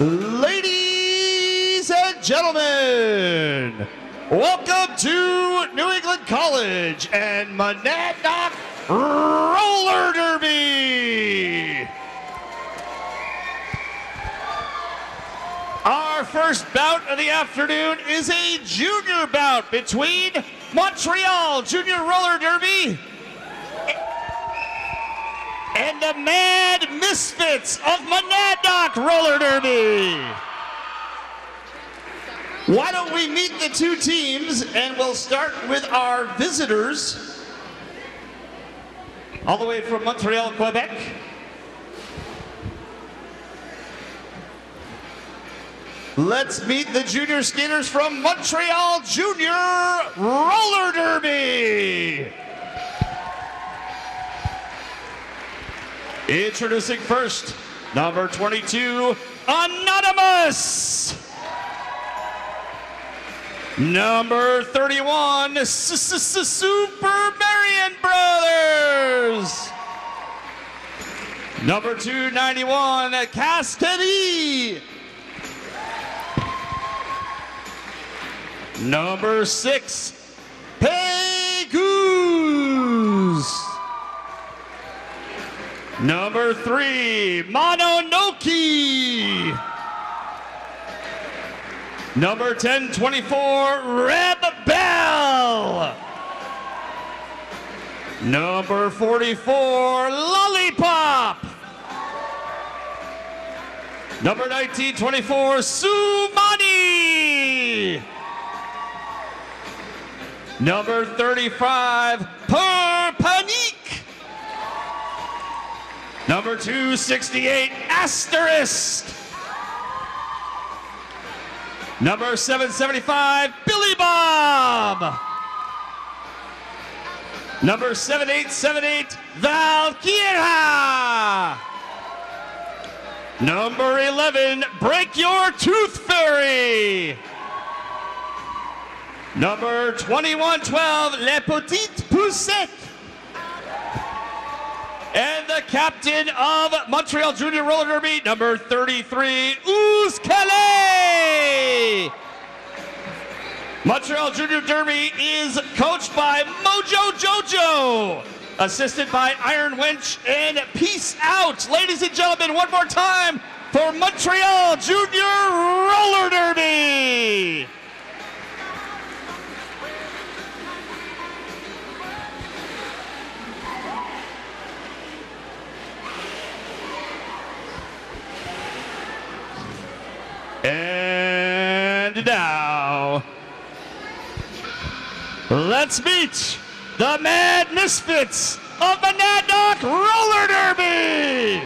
Ladies and gentlemen, welcome to New England College and Monadnock Roller Derby. Our first bout of the afternoon is a junior bout between Montreal Junior Roller Derby and the Mad Misfits of Monadnock Roller Derby. Why don't we meet the two teams, and we'll start with our visitors all the way from Montreal, Quebec. Let's meet the junior skaters from Montreal Junior Roller Derby. Introducing first, number 22, Anonymous. Number 31, Super Marion Brothers. Number 291, Cascade. Number 6, Pegoose. Number 3, Monadnock. Number 1024, Rebel. Number 44, Lollipop. Number 1924, Sumani. Number 35, Panique. Number 268, Asterisk. Number 775, Billy Bob. Number 7878, Valkyra. Number 11, Break Your Tooth Fairy. Number 2112, Les Petites Poussettes. And the captain of Montreal Junior Roller Derby, number 33, Ouz Calais. Montreal Junior Derby is coached by Mojo Jojo, assisted by Iron Wench and Peace Out. Ladies and gentlemen, one more time for Montreal Junior Roller Derby. And now, let's meet the Mad Misfits of Monadnock Roller Derby.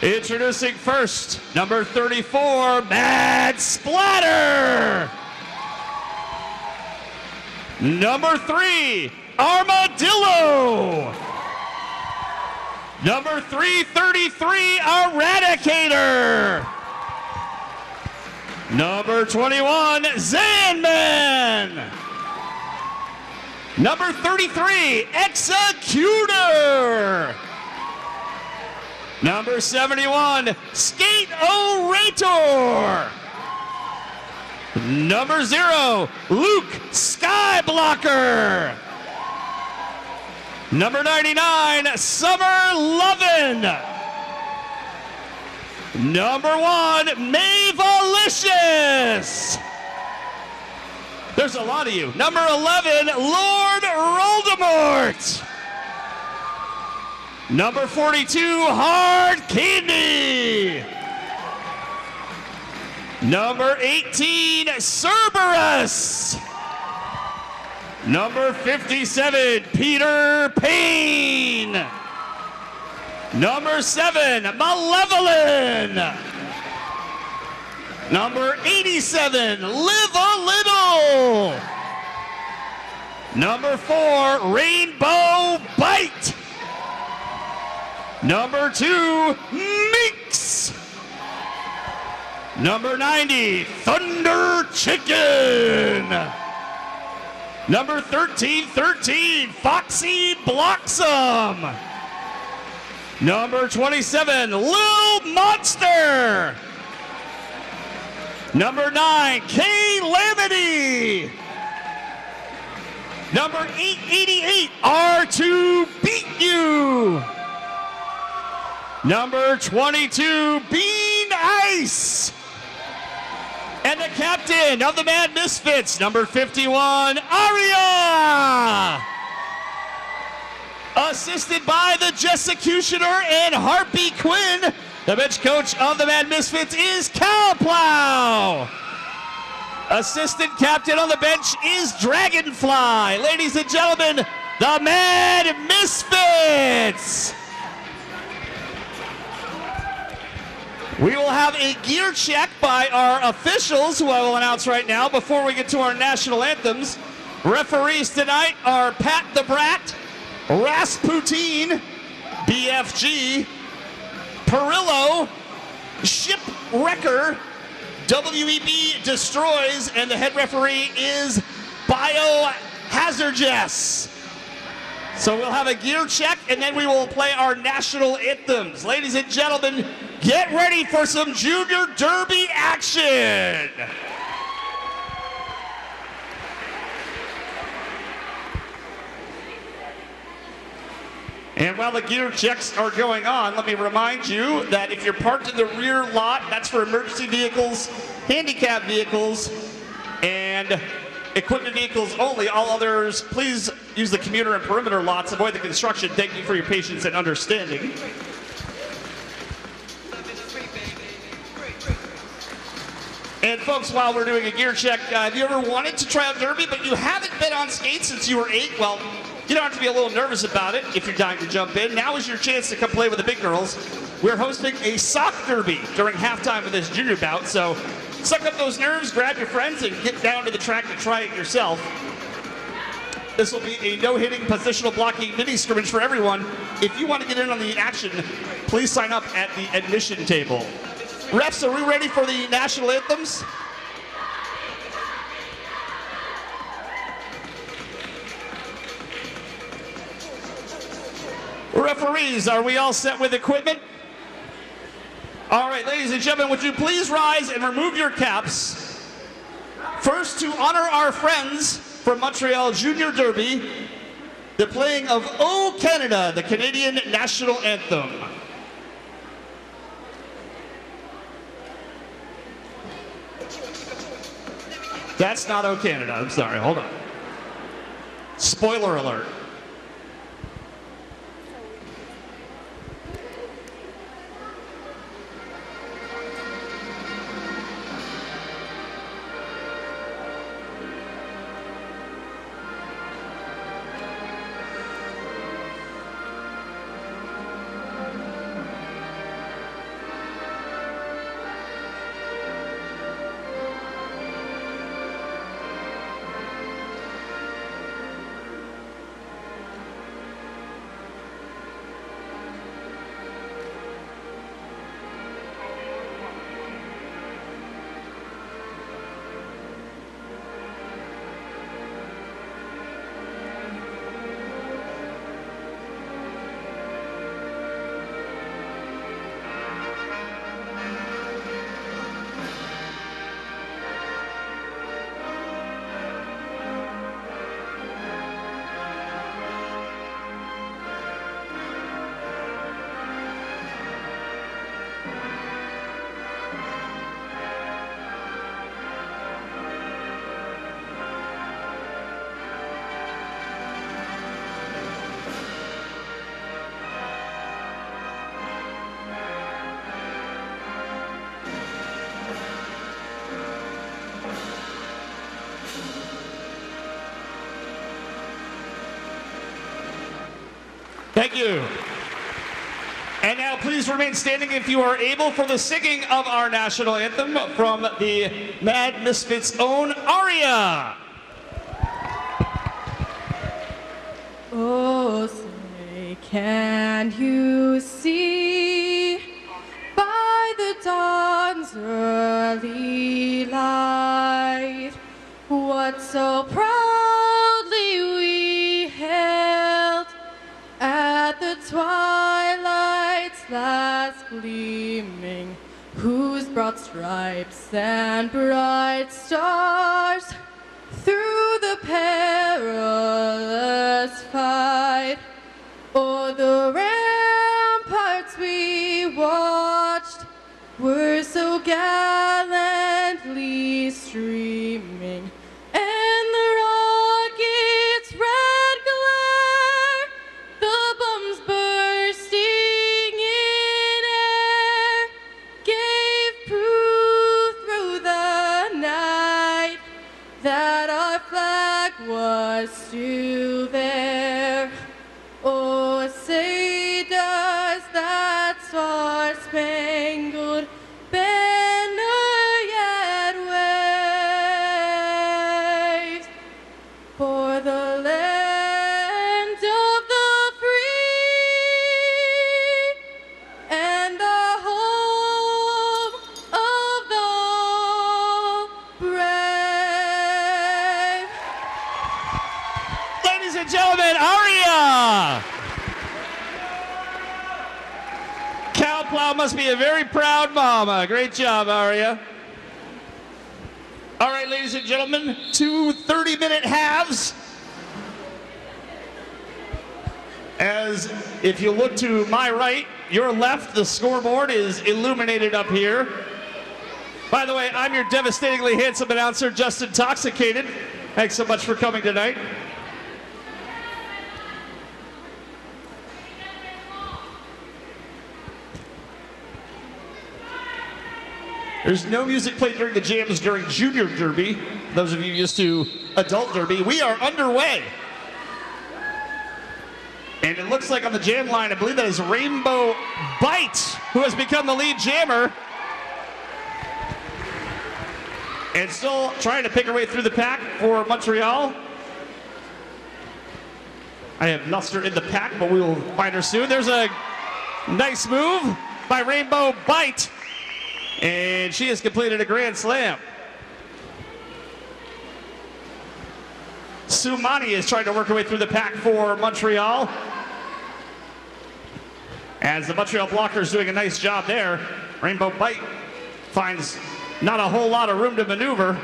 Introducing first, number 34, Mad Splatter. Number 3, Armadillo. Number 333, Eradicator. Number 21, Zanman. Number 33, Executor. Number 71, Skate-O-Rator. Number 0, Luke Skyblocker. Number 99, Summer Lovin'. Number 1, Mavelicious. There's a lot of you. Number 11, Lord Voldemort. Number 42, Hard Candy. Number 18, Cerberus. Number 57, Peter Payne. Number 7, Malevolent. Number 87, Live a Little. Number 4, Rainbow Bite. Number 2, Minx. Number 90, Thunder Chicken. Number 1313, Foxy Bloxam. Number 27, Lil Monster. Number 9, K Lamity. Number 888, R2 Beat You. Number 22, Bean Ice. And the captain of the Mad Misfits, number 51, Aria. Assisted by the Jessecutioner and Harpy Quinn, the bench coach of the Mad Misfits is Cowplow. Assistant captain on the bench is Dragonfly. Ladies and gentlemen, the Mad Misfits. We will have a gear check by our officials, who I will announce right now before we get to our national anthems. Referees tonight are Pat the Brat, Rasputin, BFG, Perillo, Shipwrecker, WEB Destroys, and the head referee is Biohazardess. So we'll have a gear check, and then we will play our national anthems. Ladies and gentlemen, get ready for some Junior Derby action. And while the gear checks are going on, let me remind you that if you're parked in the rear lot, that's for emergency vehicles, handicap vehicles, and equipment vehicles only. All others, please use the commuter and perimeter lots. Avoid the construction. Thank you for your patience and understanding. And folks, while we're doing a gear check, have you ever wanted to try out Derby, but you haven't been on skates since you were 8? Well, you don't have to be a little nervous about it if you're dying to jump in. Now is your chance to come play with the big girls. We're hosting a sock derby during halftime of this junior bout, so suck up those nerves, grab your friends, and get down to the track to try it yourself. This will be a no-hitting, positional blocking mini scrimmage for everyone. If you want to get in on the action, please sign up at the admission table. Refs, are we ready for the national anthems? Referees, are we all set with equipment? All right, ladies and gentlemen, would you please rise and remove your caps? First, to honor our friends from Montreal Junior Derby, the playing of O Canada, the Canadian national anthem. That's not O Canada, I'm sorry, hold on. Spoiler alert. Thank you. And now please remain standing if you are able for the singing of our national anthem from the Mad Misfits' own Aria. Oh, say, can you see by the dawn's early light what so proudly last gleaming, whose broad stripes and bright stars through the perilous fight o'er the ramparts we watched were so gallantly streaming, and the rocket's red glare, the bombs bursting in air, gave proof through the night that our flag was still there. Oh, say does that star-spangled banner yet wave for the land of the free and the home of the brave. Ladies and gentlemen, Aria! Cowplow must be a very proud mama. Great job, Aria. All right, ladies and gentlemen, 2 30-minute halves. As if you look to my right, your left, the scoreboard is illuminated up here. By the way, I'm your devastatingly handsome announcer, Just Intoxicated. Thanks so much for coming tonight. There's no music played during the jams during Junior Derby. Those of you used to Adult Derby, we are underway. And it looks like on the jam line, I believe that is Rainbow Bite, who has become the lead jammer. And still trying to pick her way through the pack for Montreal. I have Luster in the pack, but we will find her soon. There's a nice move by Rainbow Bite. And she has completed a grand slam. Sumani is trying to work her way through the pack for Montreal. As the Montreal blocker is doing a nice job there. Rainbow Bite finds not a whole lot of room to maneuver.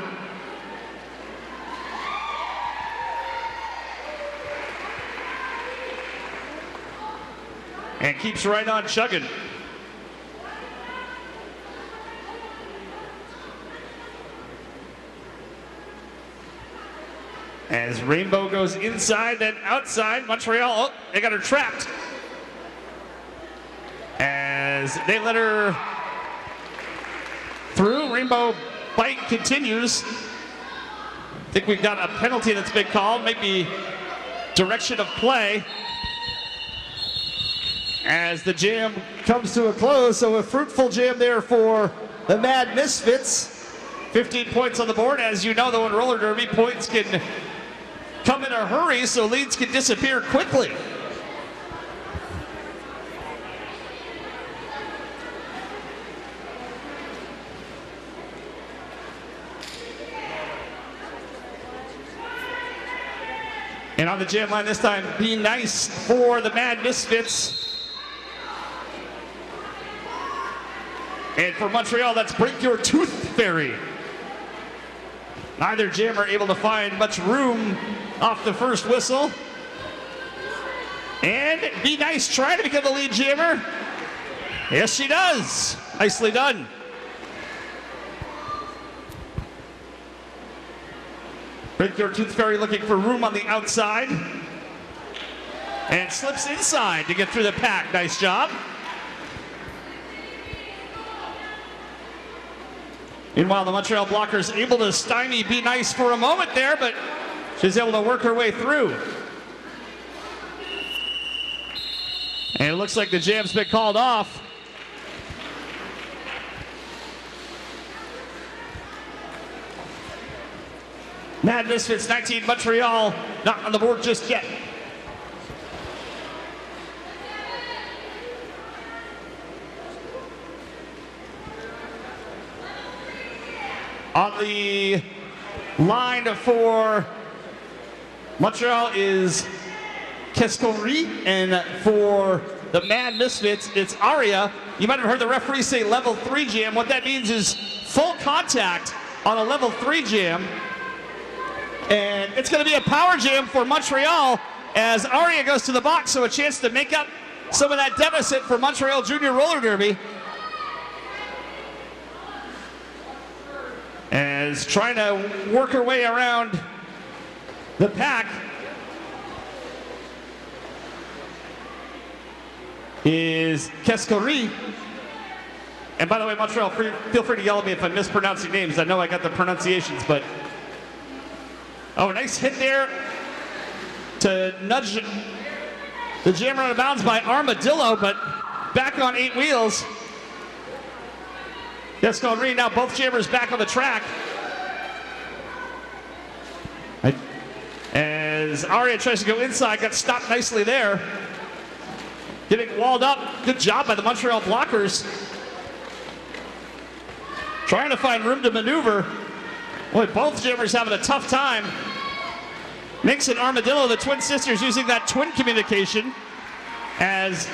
And keeps right on chugging. As Rainbow goes inside, then outside, Montreal, oh, they got her trapped. As they let her through, Rainbow Bite continues. I think we've got a penalty that's been called, maybe direction of play. As the jam comes to a close, so a fruitful jam there for the Mad Misfits. 15 points on the board. As you know, though, in roller derby, points can come in a hurry, so leads can disappear quickly. And on the jam line this time, Be Nice for the Mad Misfits. And for Montreal, that's Break Your Tooth Fairy. Neither jammer able to find much room off the first whistle. And Be Nice trying to become the lead jammer. Yes, she does. Nicely done. Break Your Tooth Fairy looking for room on the outside. And slips inside to get through the pack. Nice job. Meanwhile, the Montreal blocker is able to stymie Be Nice for a moment there, but she's able to work her way through. And it looks like the jam's been called off. Mad Misfits 19, Montreal not on the board just yet. On the line for Montreal is Kescori, and for the Mad Misfits. It's Aria. You might have heard the referee say level 3 jam. What that means is full contact on a level 3 jam. And it's going to be a power jam for Montreal as Aria goes to the box, so a chance to make up some of that deficit for Montreal Junior Roller Derby. As trying to work her way around the pack is Kescori. And by the way, Montreal, feel free to yell at me if I'm mispronouncing names. I know I got the pronunciations, but... Oh, nice hit there to nudge the jammer out of bounds by Armadillo, but back on 8 wheels. Kescori, now both jammers back on the track. As Aria tries to go inside, got stopped nicely there. Getting walled up. Good job by the Montreal blockers. Trying to find room to maneuver. Boy, both jammers having a tough time. Nix and Armadillo, the twin sisters, using that twin communication. As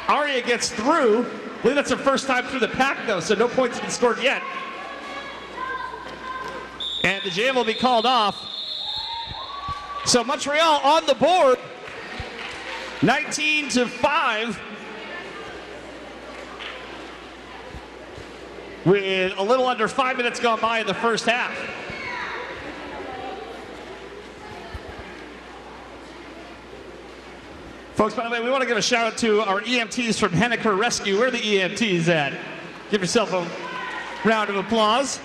Aria gets through. I believe that's her first time through the pack, though, so no points have been scored yet. And the jam will be called off. So Montreal on the board. 19-5, with a little under 5 minutes gone by in the first half. Folks, by the way, we want to give a shout out to our EMTs from Henniker Rescue. Where are the EMTs at? Give yourself a round of applause.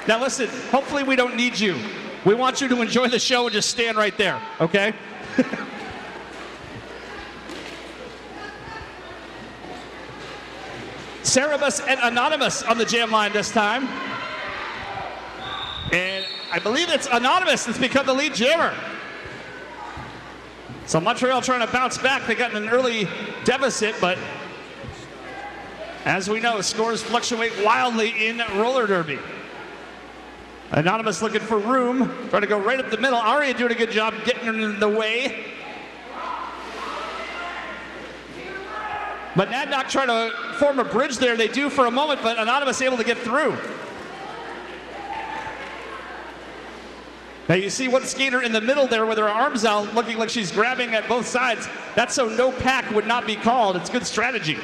Now listen, hopefully we don't need you. We want you to enjoy the show and just stand right there, okay? Cerebus and Anonymous on the jam line this time. And I believe it's Anonymous that's become the lead jammer. So Montreal trying to bounce back. They got an early deficit, but as we know, scores fluctuate wildly in roller derby. Anonymous looking for room, trying to go right up the middle. Aria doing a good job getting her in the way. But Monadnock trying to form a bridge there. They do for a moment, but Anonymous able to get through. Now you see one skater in the middle there with her arms out, looking like she's grabbing at both sides. That's so no pack would not be called. It's good strategy.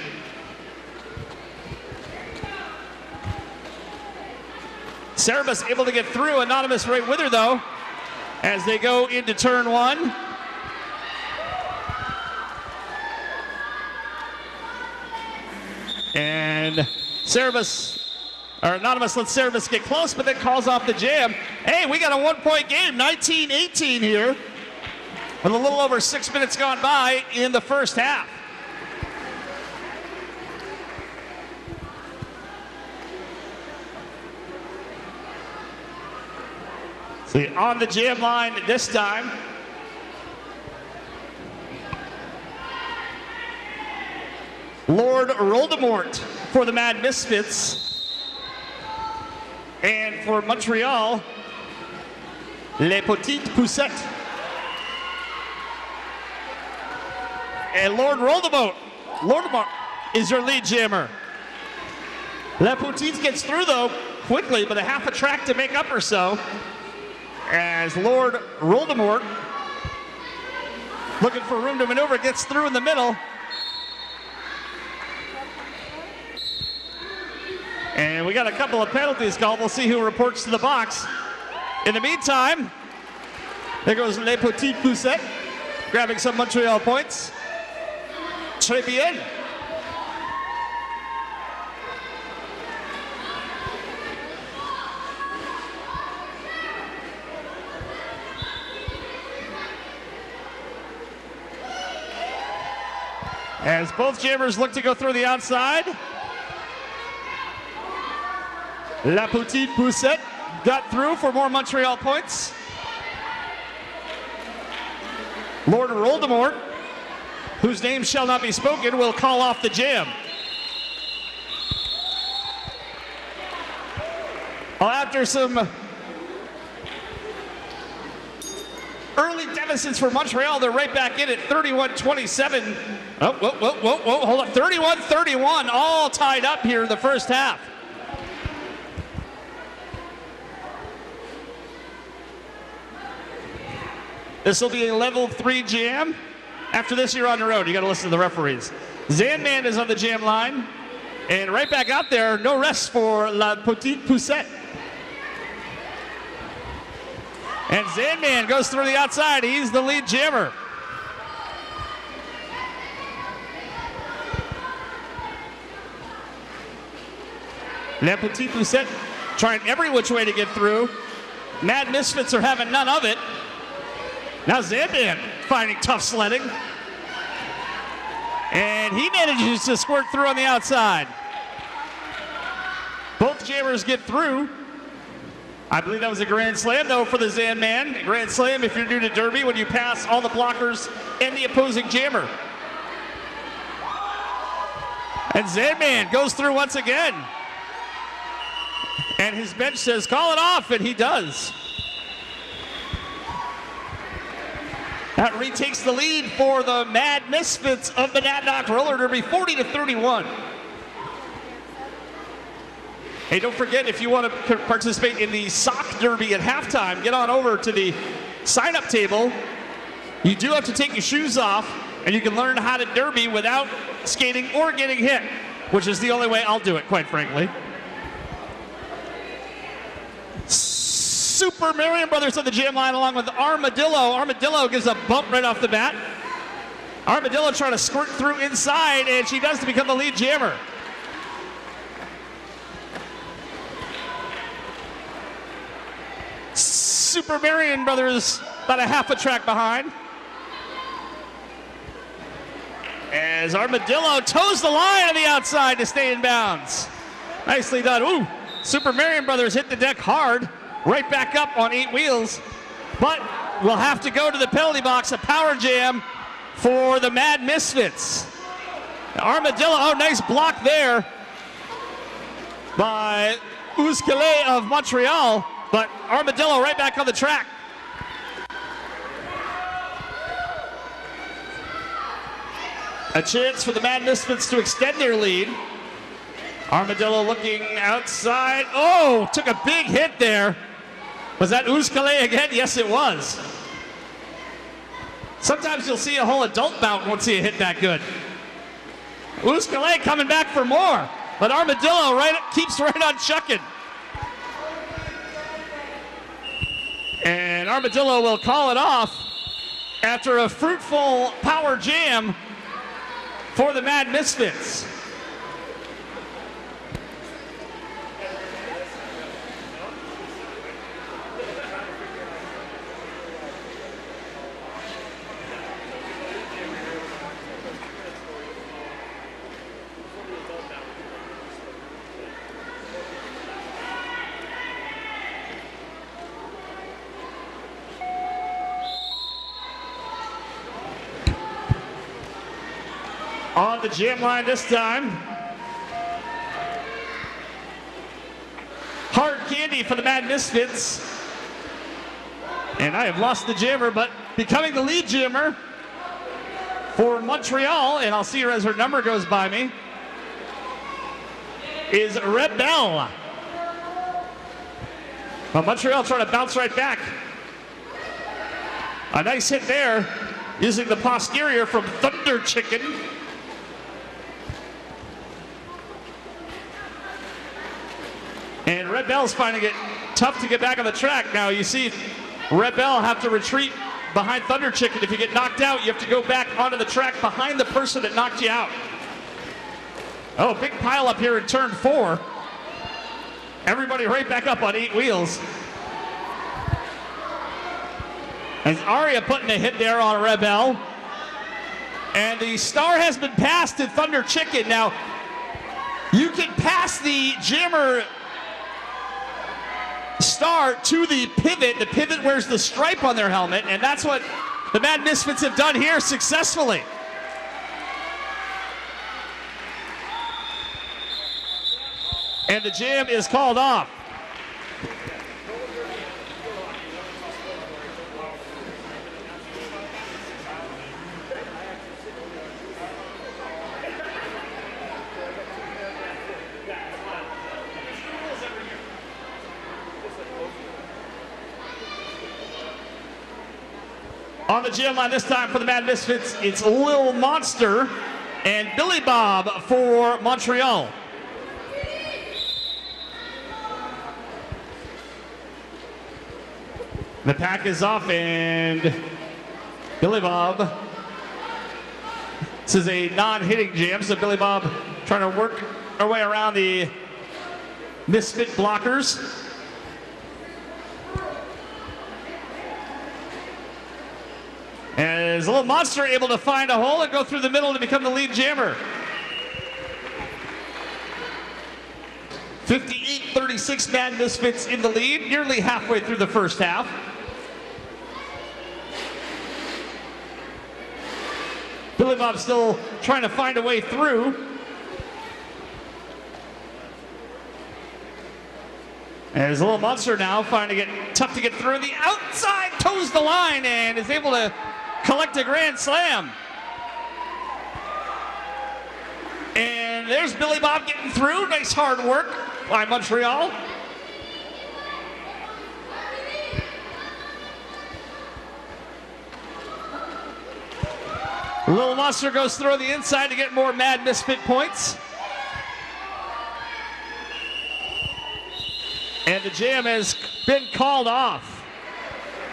Cerebus able to get through. Anonymous right with her, though, as they go into turn 1. And Anonymous lets Cerebus get close, but then calls off the jam. Hey, we got a 1-point game, 19-18 here, with a little over 6 minutes gone by in the first half. See, on the jam line this time. Lord Roldemort for the Mad Misfits. And for Montreal, Les Petites Poussettes. And Lord Roldemort is your lead jammer. Les Petites gets through, though, quickly, but a half a track to make up or so. As Lord Roldemort, looking for room to maneuver, gets through in the middle. And we got a couple of penalties called. We'll see who reports to the box. In the meantime, there goes Les Petites Poussettes, grabbing some Montreal points. Très bien. As both jammers look to go through the outside. La Petite Poussette got through for more Montreal points. Lord Roldemort, whose name shall not be spoken, will call off the jam. After some early deficits for Montreal. They're right back in at 31-27. Oh, whoa, hold on. 31-31, all tied up here in the first half. This will be a level 3 jam. After this, you're on your own. You got to listen to the referees. Zanman is on the jam line. And right back out there, no rest for La Petite Poussette. And Zanman goes through the outside. He's the lead jammer. La Petite Poussette trying every which way to get through. Mad Misfits are having none of it. Now Zanman finding tough sledding. And he manages to squirt through on the outside. Both jammers get through. I believe that was a grand slam, though, for the Zanman. A grand slam if you're new to Derby, when you pass all the blockers and the opposing jammer. And Zanman goes through once again. And his bench says, call it off, and he does. That retakes the lead for the Mad Misfits of Monadnock Roller Derby, 40-31. Hey, don't forget, if you want to participate in the sock derby at halftime, get on over to the sign-up table. You do have to take your shoes off, and you can learn how to derby without skating or getting hit, which is the only way I'll do it, quite frankly. Super Marion Brothers on the jam line along with Armadillo. Armadillo gives a bump right off the bat. Armadillo trying to squirt through inside, and she does to become the lead jammer. Super Marion Brothers about a half a track behind. As Armadillo toes the line on the outside to stay in bounds. Nicely done. Ooh, Super Marion Brothers hit the deck hard. Right back up on 8 wheels, but we'll have to go to the penalty box, a power jam for the Mad Misfits. Armadillo, oh, nice block there by Euskale of Montreal, but Armadillo right back on the track. A chance for the Mad Misfits to extend their lead. Armadillo looking outside. Oh, took a big hit there. Was that Euskale again? Yes, it was. Sometimes you'll see a whole adult bout won't see a hit that good. Euskale coming back for more, but Armadillo keeps right on chucking. And Armadillo will call it off after a fruitful power jam for the Mad Misfits. On the jam line this time. Hard candy for the Mad Misfits. And I have lost the jammer, but becoming the lead jammer for Montreal, and I'll see her as her number goes by me, is Rebelle. Well, Montreal trying to bounce right back. A nice hit there, using the posterior from Thunder Chicken. And Rebelle's finding it tough to get back on the track. Now you see Rebelle have to retreat behind Thunder Chicken. If you get knocked out, you have to go back onto the track behind the person that knocked you out. Oh, big pile up here in turn 4. Everybody right back up on 8 wheels. As Aria putting a hit there on Rebelle. And the star has been passed to Thunder Chicken. Now, you can pass the jammer star to the pivot. The pivot wears the stripe on their helmet, and that's what the Mad Misfits have done here successfully. And the jam is called off. On the jam line this time for the Mad Misfits, it's Lil Monster and Billy Bob for Montreal. The pack is off and Billy Bob. This is a non-hitting jam, so Billy Bob trying to work our way around the Misfit blockers. And is Little Monster able to find a hole and go through the middle to become the lead jammer. 58-36 Mad Misfits in the lead, nearly halfway through the first half. Billy Bob still trying to find a way through. As Little Monster now finding it tough to get through. The outside toes the line and is able to collect a grand slam. And there's Billy Bob getting through. Nice hard work by Montreal. Little Monster goes through the inside to get more Mad Misfit points. And the jam has been called off.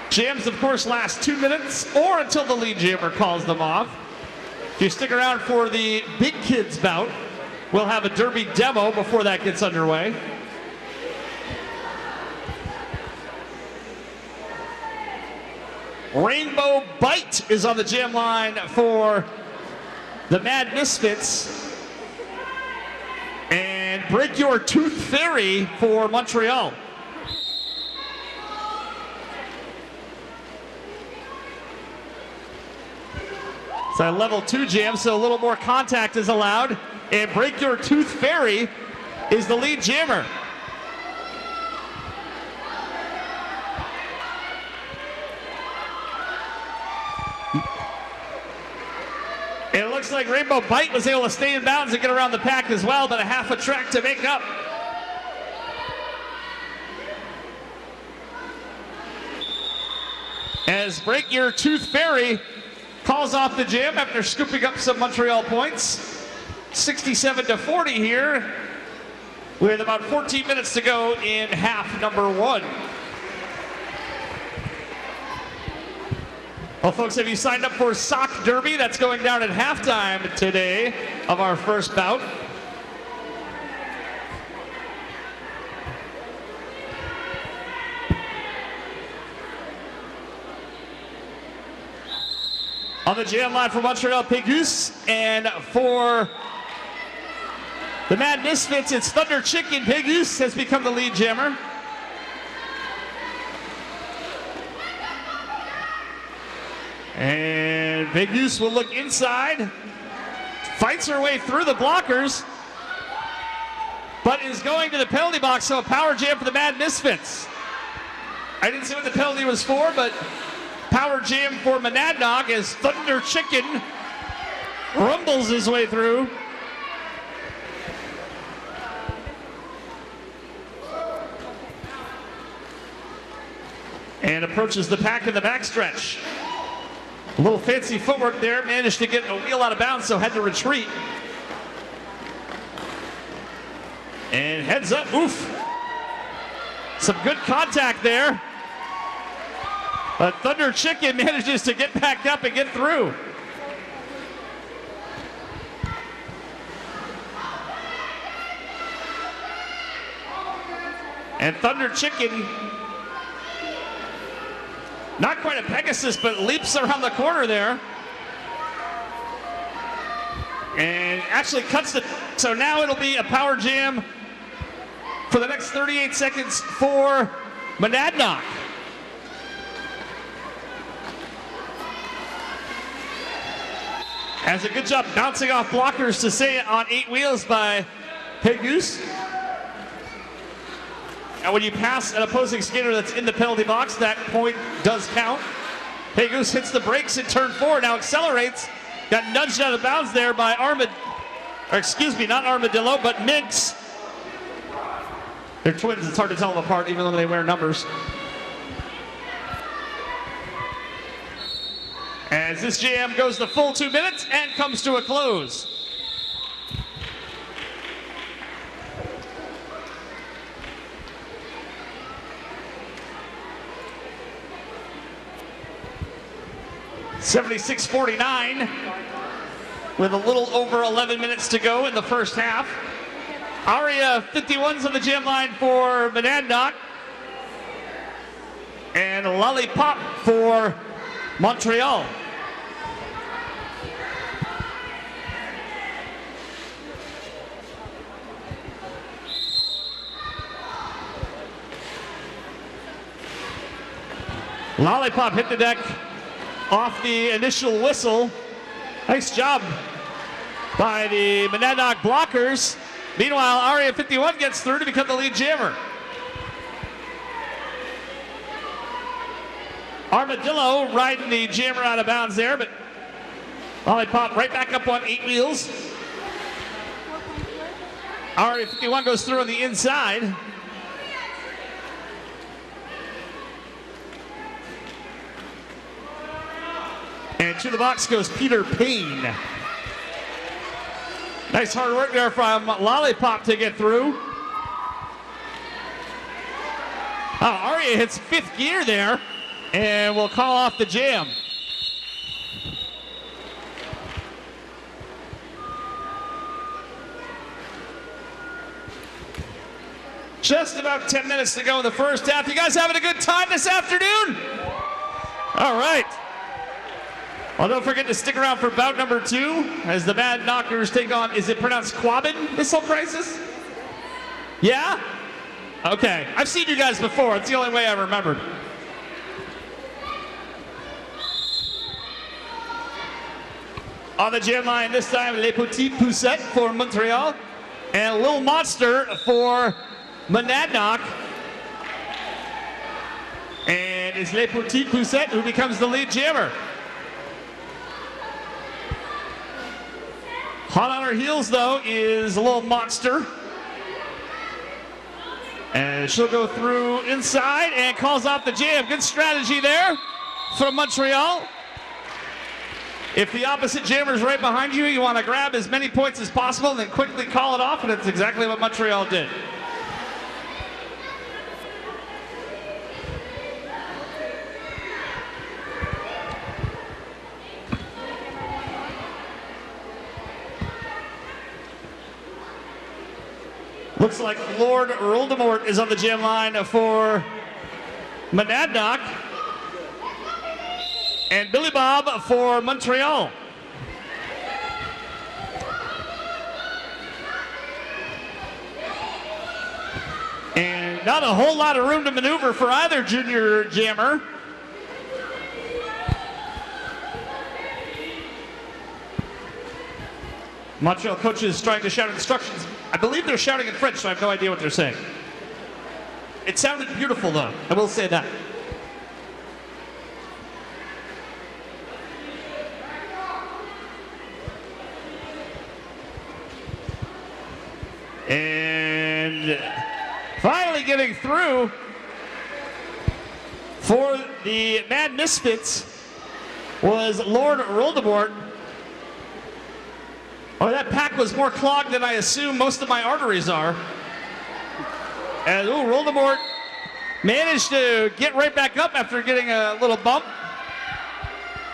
Jams, of course, last 2 minutes or until the lead jammer calls them off. If you stick around for the big kids bout, we'll have a derby demo before that gets underway. Rainbow Bite is on the jam line for the Mad Misfits. And Break Your Tooth Fairy for Montreal. It's a level 2 jam, so a little more contact is allowed. And Break Your Tooth Fairy is the lead jammer. And it looks like Rainbow Bite was able to stay in bounds and get around the pack as well, but a half a track to make up. As Break Your Tooth Fairy calls off the jam after scooping up some Montreal points. 67-40 here, with about 14 minutes to go in half number 1. Well, folks, have you signed up for Sock Derby? That's going down at halftime today of our first bout. On the jam line for Montreal, Pégus, and for the Mad Misfits, it's Thunder Chicken. Pégus has become the lead jammer. And Pégus will look inside, fights her way through the blockers, but is going to the penalty box, so a power jam for the Mad Misfits. I didn't see what the penalty was for, but power jam for Monadnock as Thunder Chicken rumbles his way through. And approaches the pack in the backstretch. A little fancy footwork there, managed to get a wheel out of bounds, so had to retreat. And heads up, oof. Some good contact there. But Thunder Chicken manages to get back up and get through. And Thunder Chicken, not quite a Pegasus, but leaps around the corner there. And actually cuts the, so now it'll be a power jam for the next 38 seconds for Monadnock. Has a good job bouncing off blockers to stay on 8 wheels by Pégus. And when you pass an opposing skater that's in the penalty box, that point does count. Pégus hits the brakes in turn 4, now accelerates. Got nudged out of bounds there by not Armadillo, but Minx. They're twins, it's hard to tell them apart even though they wear numbers. as this jam goes the full 2 minutes and comes to a close. $76-49 with a little over 11 minutes to go in the first half. Aria 51's on the jam line for Monadnock. And Lollipop for Montreal. Lollipop hit the deck off the initial whistle. Nice job by the Monadnock blockers. Meanwhile, Aria 51 gets through to become the lead jammer. Armadillo riding the jammer out of bounds there, but Lollipop right back up on 8 wheels. Aria 51 goes through on the inside. And to the box goes Peter Payne. Nice hard work there from Lollipop to get through. Aria hits 5th gear there, and we'll call off the jam. Just about 10 minutes to go in the first half. You guys having a good time this afternoon? All right. Well, don't forget to stick around for bout number 2 as the Mad Knockers take on, is it pronounced Quabbin Missile Crisis? Yeah? Okay. I've seen you guys before. It's the only way I remembered. On the jam line this time, Les Petits Poussettes for Montreal and Lil Monster for Monadnock. And it's Les Petits Poussettes who becomes the lead jammer. Hot on her heels, though, is a Little Monster. And she'll go through inside and calls off the jam. Good strategy there from Montreal. If the opposite jammer's right behind you, you want to grab as many points as possible and then quickly call it off, and that's exactly what Montreal did. Looks like Lord Roldemort is on the jam line for Monadnock. And Billy Bob for Montreal. And not a whole lot of room to maneuver for either junior jammer. Montreal coaches trying to shout instructions. I believe they're shouting in French, so I have no idea what they're saying. It sounded beautiful, though. I will say that. And finally getting through for the Mad Misfits was Lord Roldemort. Oh, that pack was more clogged than I assume most of my arteries are. And Roldemort managed to get right back up after getting a little bump.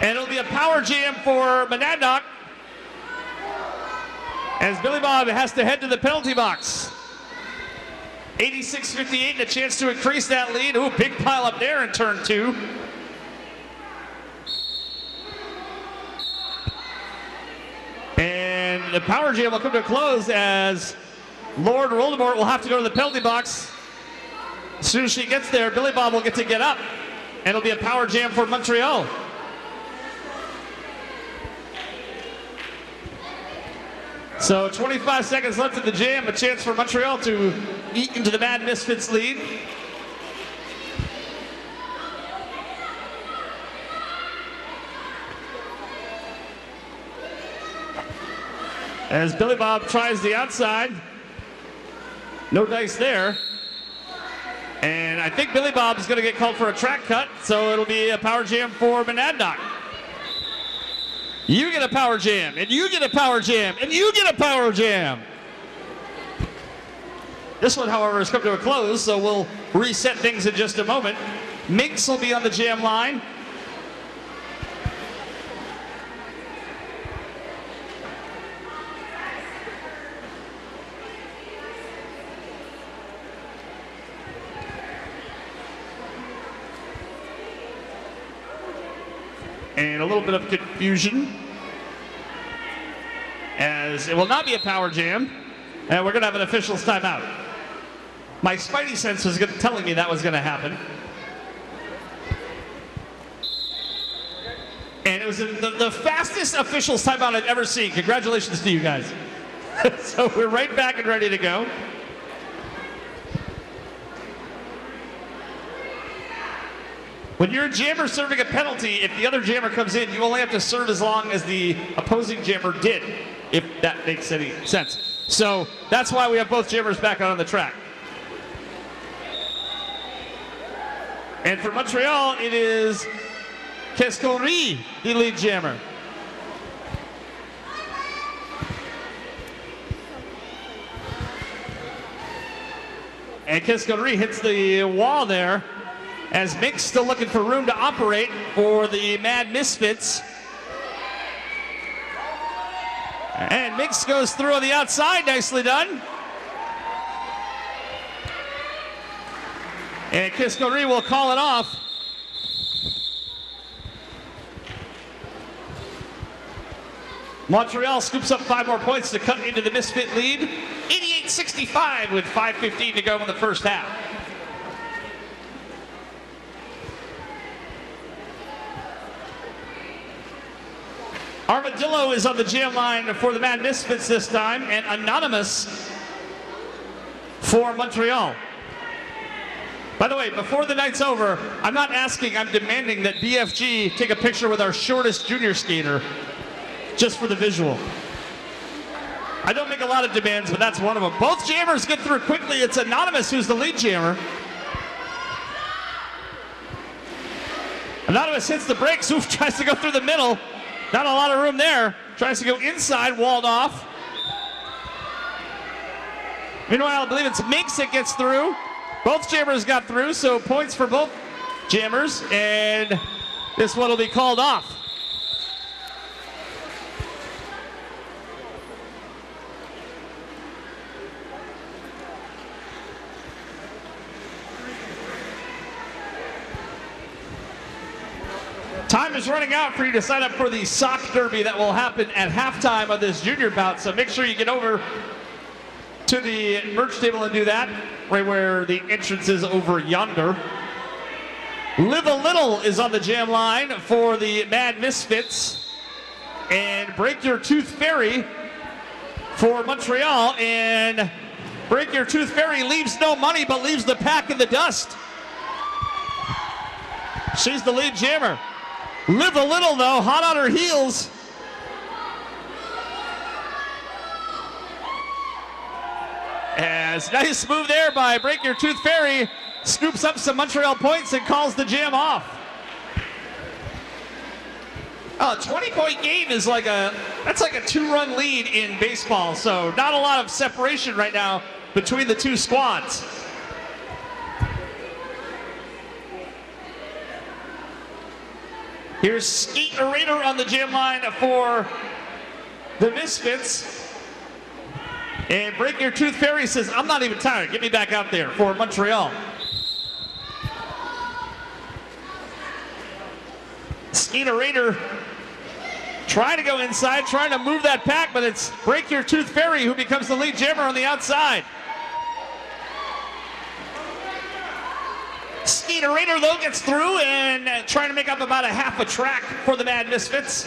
And it'll be a power jam for Monadnock as Billy Bob has to head to the penalty box. 86-58 and a chance to increase that lead. Ooh, big pile up there in turn 2. And the power jam will come to a close as Lord Roldemort will have to go to the penalty box. As soon as she gets there, Billy Bob will get to get up. And it'll be a power jam for Montreal. So 25 seconds left in the jam, a chance for Montreal to eat into the Mad Misfits lead. As Billy Bob tries the outside. No dice there. And I think Billy Bob's going to get called for a track cut, so it'll be a power jam for Monadnock. You get a power jam, and you get a power jam, and you get a power jam. This one, however, has come to a close, so we'll reset things in just a moment. Minx will be on the jam line. And a little bit of confusion, as it will not be a power jam, and we're going to have an official's timeout. My spidey sense was telling me that was going to happen. And it was the fastest official's timeout I've ever seen. Congratulations to you guys. So we're right back and ready to go. When you're a jammer serving a penalty, if the other jammer comes in, you only have to serve as long as the opposing jammer did, if that makes any sense. So that's why we have both jammers back out on the track. And for Montreal, it is Kescori, the lead jammer. And Kescori hits the wall there, as Mick's still looking for room to operate for the Mad Misfits. And Mix goes through on the outside, nicely done. And Kiscori will call it off. Montreal scoops up 5 more points to cut into the Misfit lead. 88-65 with 5:15 to go in the first half. Armadillo is on the jam line for the Mad Misfits this time, and Anonymous for Montreal. By the way, before the night's over, I'm not asking, I'm demanding that BFG take a picture with our shortest junior skater, just for the visual. I don't make a lot of demands, but that's one of them. Both jammers get through quickly. It's Anonymous who's the lead jammer. Anonymous hits the brakes. Oof, tries to go through the middle. Not a lot of room there. Tries to go inside, walled off. Meanwhile, I believe it's Minx that gets through. Both jammers got through, so points for both jammers, and this one will be called off. Time is running out for you to sign up for the sock derby that will happen at halftime of this junior bout, so make sure you get over to the merch table and do that, right where the entrance is over yonder. Live a Little is on the jam line for the Mad Misfits, and Break Your Tooth Fairy for Montreal, and Break Your Tooth Fairy leaves no money but leaves the pack in the dust. She's the lead jammer. Live a Little, though, hot on her heels. As nice move there by Break Your Tooth Fairy, scoops up some Montreal points and calls the jam off. Oh, a 20-point game is that's like a 2-run lead in baseball, so not a lot of separation right now between the two squads. Here's Skeet Raider on the jam line for the Misfits. And Break Your Tooth Fairy says, I'm not even tired. Get me back out there for Montreal. Skeet Raider trying to go inside, trying to move that pack, but it's Break Your Tooth Fairy who becomes the lead jammer on the outside. Skeeter Raider, though, gets through and trying to make up about a half a track for the Mad Misfits.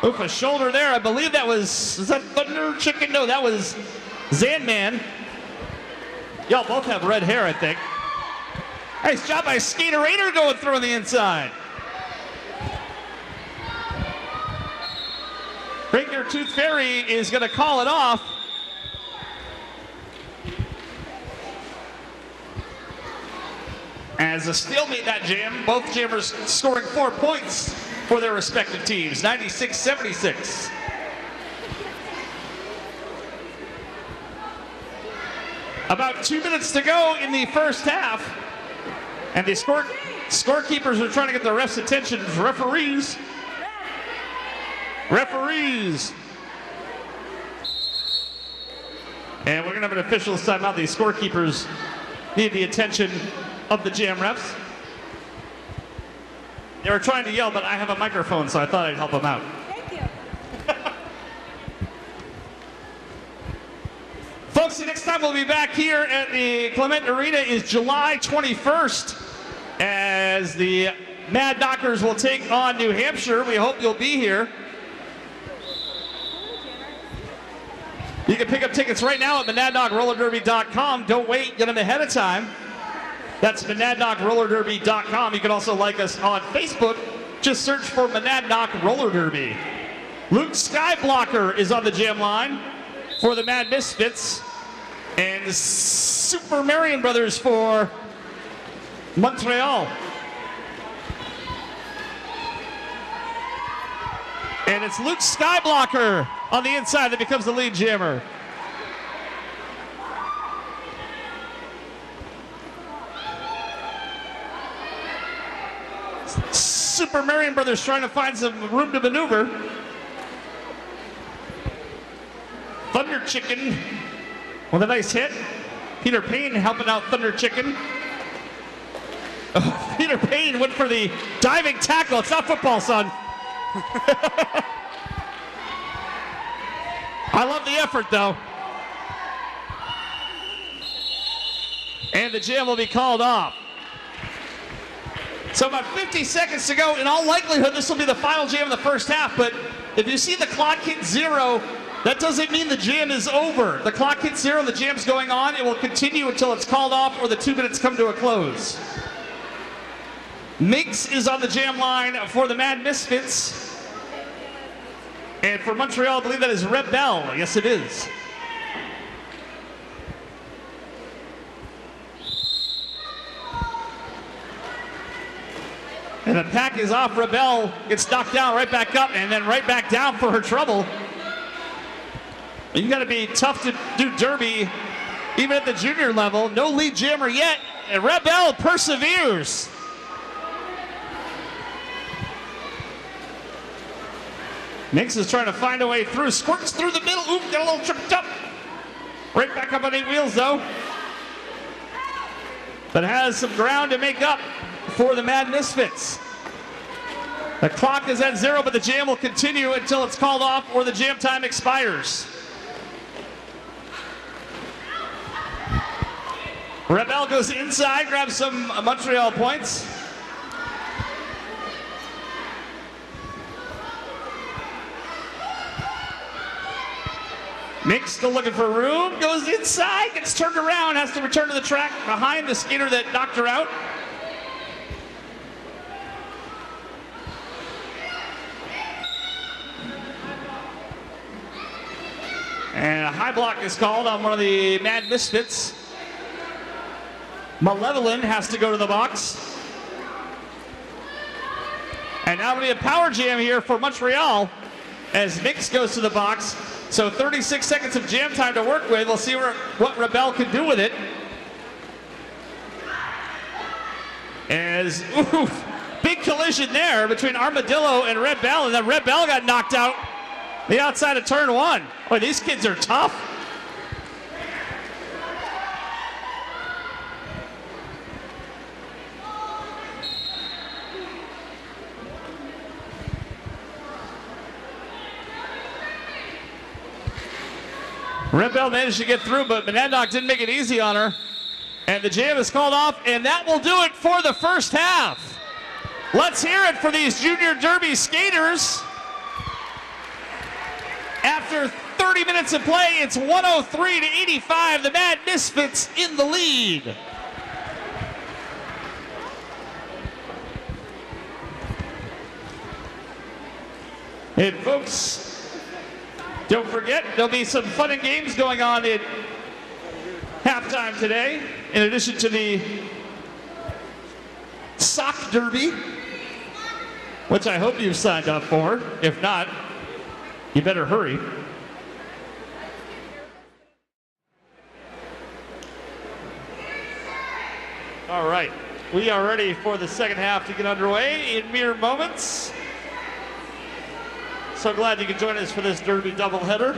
Oof, a shoulder there. I believe that is that Thunder Chicken? No, that was Zanman. Y'all both have red hair, I think. Nice job by Skeeter Raider going through on the inside. Break Your Tooth Fairy is going to call it off. As a stalemate that jam, both jammers scoring 4 points. for their respective teams, 96-76. About 2 minutes to go in the first half, and the scorekeepers are trying to get the refs' attention. Referees. And we're going to have an official timeout. The scorekeepers need the attention of the Jam refs. They were trying to yell, but I have a microphone, so I thought I'd help them out. Thank you. Folks, the next time we'll be back here at the Clement Arena is July 21st, as the Monadnockers will take on New Hampshire. We hope you'll be here. You can pick up tickets right now at MonadnockRollerDerby.com. Don't wait, get them ahead of time. That's MonadnockRollerDerby.com. You can also like us on Facebook. Just search for Monadnock Roller Derby. Luke Skyblocker is on the jam line for the Mad Misfits. And the Super Marion Brothers for Montreal. And it's Luke Skyblocker on the inside that becomes the lead jammer. Super Marion Brothers trying to find some room to maneuver. Thunder Chicken with a nice hit. Peter Payne helping out Thunder Chicken. Oh, Peter Payne went for the diving tackle. It's not football, son. I love the effort, though. And the jam will be called off. So about 50 seconds to go. In all likelihood, this will be the final jam in the first half, but if you see the clock hit 0, that doesn't mean the jam is over. The clock hits 0, the jam's going on. It will continue until it's called off or the 2 minutes come to a close. Mix is on the jam line for the Mad Misfits. And for Montreal, I believe that is Rebel. Yes, it is. And the pack is off. Rebel gets knocked down, right back up, and then right back down for her trouble. You got to be tough to do derby, even at the junior level. No lead jammer yet, and Rebel perseveres. Nix is trying to find a way through, squirts through the middle. Oop, got a little tripped up. Right back up on 8 wheels, though. But has some ground to make up for the Mad Misfits. The clock is at 0, but the jam will continue until it's called off or the jam time expires. Rebel goes inside, grabs some Montreal points. Nick still looking for room, goes inside, gets turned around, has to return to the track behind the skater that knocked her out. And a high block is called on one of the Mad Misfits. Malevolent has to go to the box. And now it'll be a power jam here for Montreal as Mix goes to the box. So 36 seconds of jam time to work with. We'll see what Rebel can do with it. As, oof, big collision there between Armadillo and Rebel, and then Rebel got knocked out the outside of turn 1. Boy, these kids are tough. Rebel managed to get through, but Monadnock didn't make it easy on her. And the jam is called off, and that will do it for the first half. Let's hear it for these Junior Derby skaters. After 30 minutes of play, it's 103-85. The Mad Misfits in the lead. And folks, don't forget, there'll be some fun and games going on at halftime today, in addition to the sock derby. which I hope you've signed up for. If not, you better hurry. All right, we are ready for the second half to get underway in mere moments. So glad you could join us for this Derby doubleheader.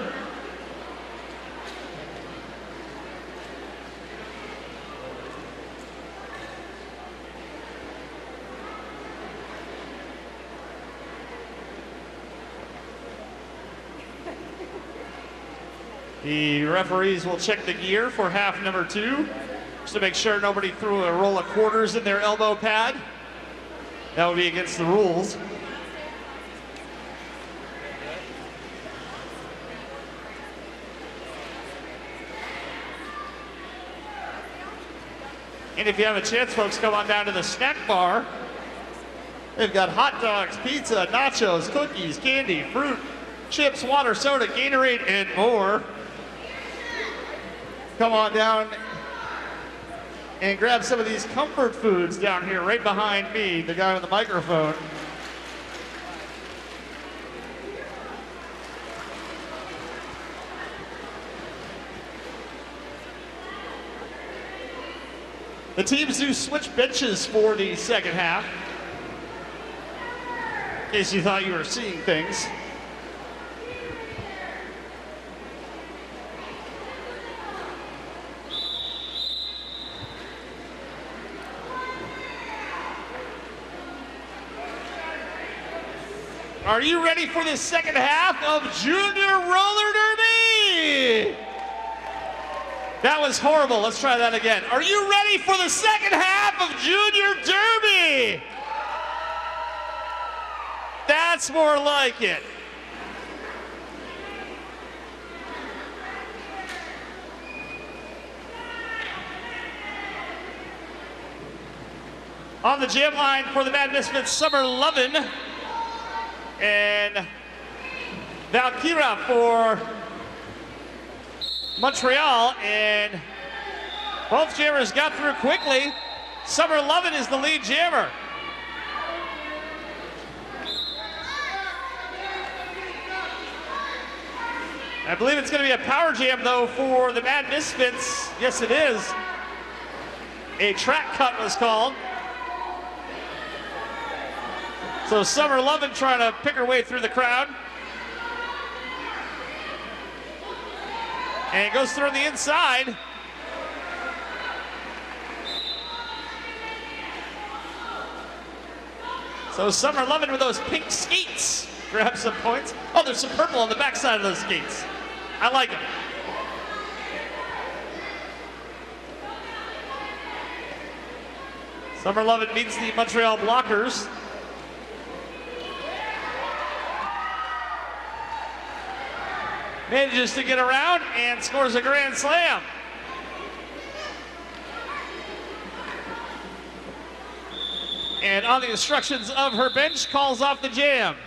The referees will check the gear for half number 2, just to make sure nobody threw a roll of quarters in their elbow pad. That would be against the rules. And if you have a chance, folks, come on down to the snack bar. They've got hot dogs, pizza, nachos, cookies, candy, fruit, chips, water, soda, Gatorade, and more. Come on down and grab some of these comfort foods down here right behind me, the guy with the microphone. The teams do switch benches for the second half, in case you thought you were seeing things. Are you ready for the second half of Junior Roller Derby? That was horrible. Let's try that again. Are you ready for the second half of Junior Derby? That's more like it. On the jam line for the Mad Misfits, Summer Lovin' and Valkyra for Montreal, and both jammers got through quickly. Summer Lovin' is the lead jammer. I believe it's going to be a power jam, though, for the Mad Misfits. Yes, it is. A track cut was called. So Summer Lovin' trying to pick her way through the crowd. And it goes through on the inside. So Summer Lovin' with those pink skates grabs some points. Oh, there's some purple on the backside of those skates. I like it. Summer Lovin' meets the Montreal Blockers. Manages to get around and scores a grand slam. And on the instructions of her bench, calls off the jam.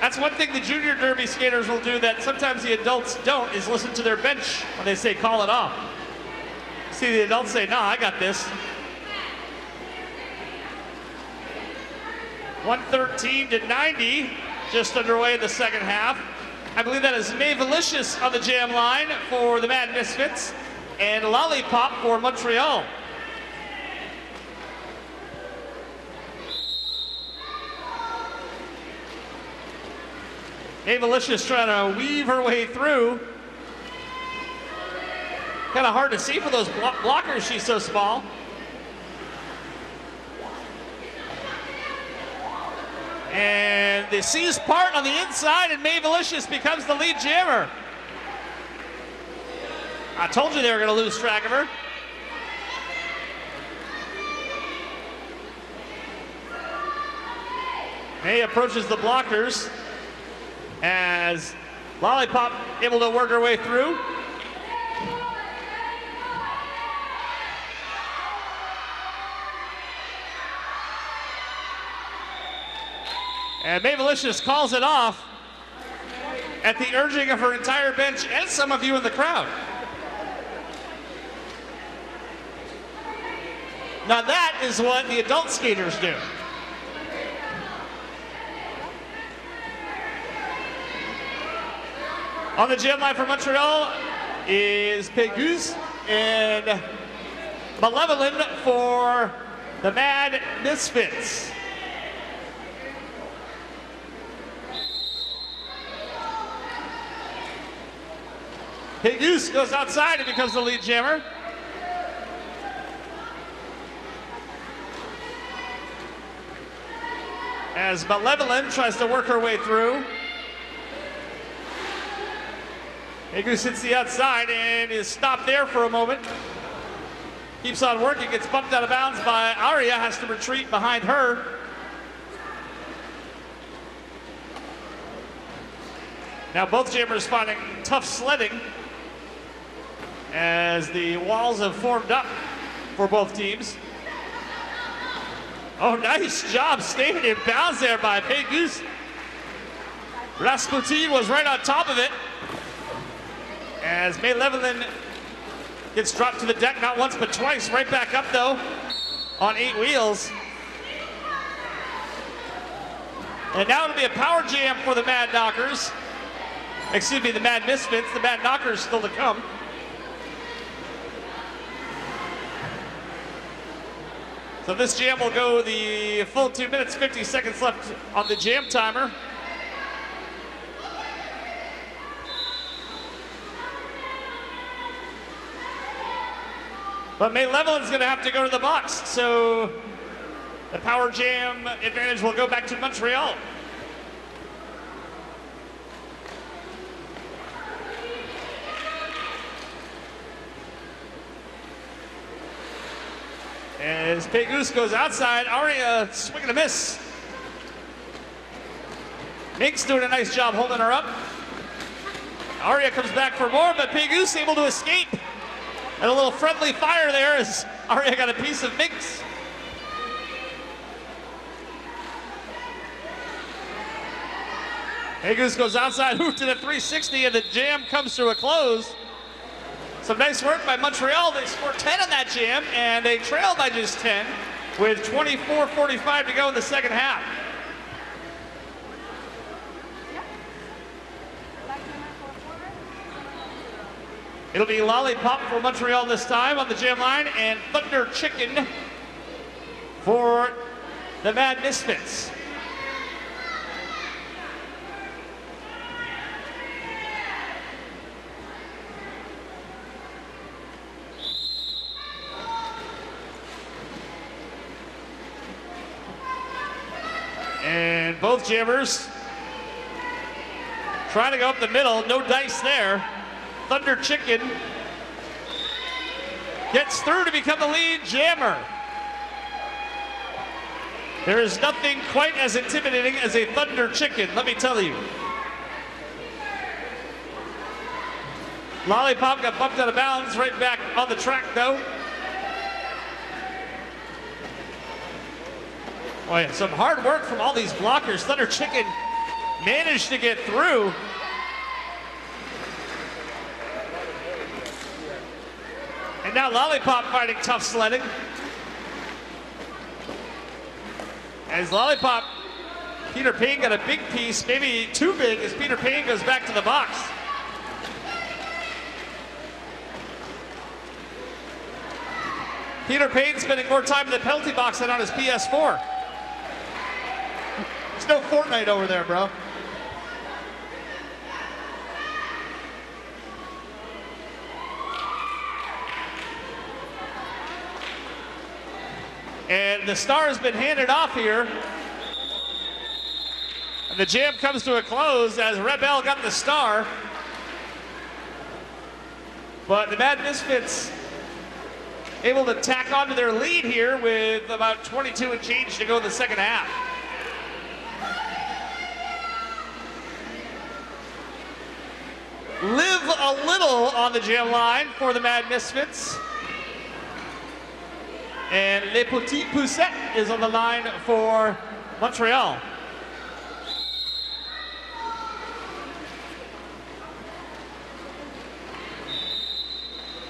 That's one thing the Junior Derby skaters will do that sometimes the adults don't, is listen to their bench when they say call it off. See the adults say, no, I got this. 113 to 90. Just underway in the second half. I believe that is May Valicious on the jam line for the Mad Misfits and Lollipop for Montreal. May Valicious trying to weave her way through. Kind of hard to see for those blockers, she's so small. And the C's part on the inside, and May Valicious becomes the lead jammer. I told you they were going to lose track of her. May approaches the blockers as Lollipop able to work her way through. And May Valicious calls it off at the urging of her entire bench and some of you in the crowd. Now that is what the adult skaters do. On the gym line for Montreal is Pégus and Malevolent for the Mad Misfits. Pégus goes outside and becomes the lead jammer. As Malevolent tries to work her way through. Pégus hits the outside and is stopped there for a moment. Keeps on working, gets bumped out of bounds by Aria, has to retreat behind her. Now both jammers finding tough sledding as the walls have formed up for both teams. Oh, nice job staying in bounds there by Pégus. Rasputin was right on top of it. As Malevolent gets dropped to the deck, not once but twice, right back up though, on 8 wheels. And now it'll be a power jam for the Mad Knockers. Excuse me, the Mad Misfits. The Mad Knockers still to come. So this jam will go the full 2 minutes, 50 seconds left on the jam timer. But Malevolent's gonna have to go to the box, so the power jam advantage will go back to Montreal. As Pégus goes outside, Aria swing and a miss. Mink's doing a nice job holding her up. Aria comes back for more, but Pégus able to escape. And a little friendly fire there as Aria got a piece of Mink's. Pégus goes outside, hooped in a 360, and the jam comes to a close. Some nice work by Montreal. They scored 10 in that jam, and they trailed by just 10 with 24:45 to go in the second half. It'll be Lollipop for Montreal this time on the jam line, and Thunder Chicken for the Mad Misfits. And both jammers trying to go up the middle, no dice there. Thunder Chicken gets through to become the lead jammer. There is nothing quite as intimidating as a Thunder Chicken, let me tell you. Lollipop got bumped out of bounds, right back on the track though. Boy, some hard work from all these blockers. Thunder Chicken managed to get through. And now Lollipop fighting tough sledding. As Lollipop, Peter Payne got a big piece, maybe too big, as Peter Payne goes back to the box. Peter Payne spending more time in the penalty box than on his PS4. There's no Fortnite over there, bro. And the star has been handed off here. And the jam comes to a close as Rebel got the star. But the Mad Misfits able to tack onto their lead here with about 22 and change to go in the second half. Live a little on the jam line for the Mad Misfits. And Les Petits Poussettes is on the line for Montreal.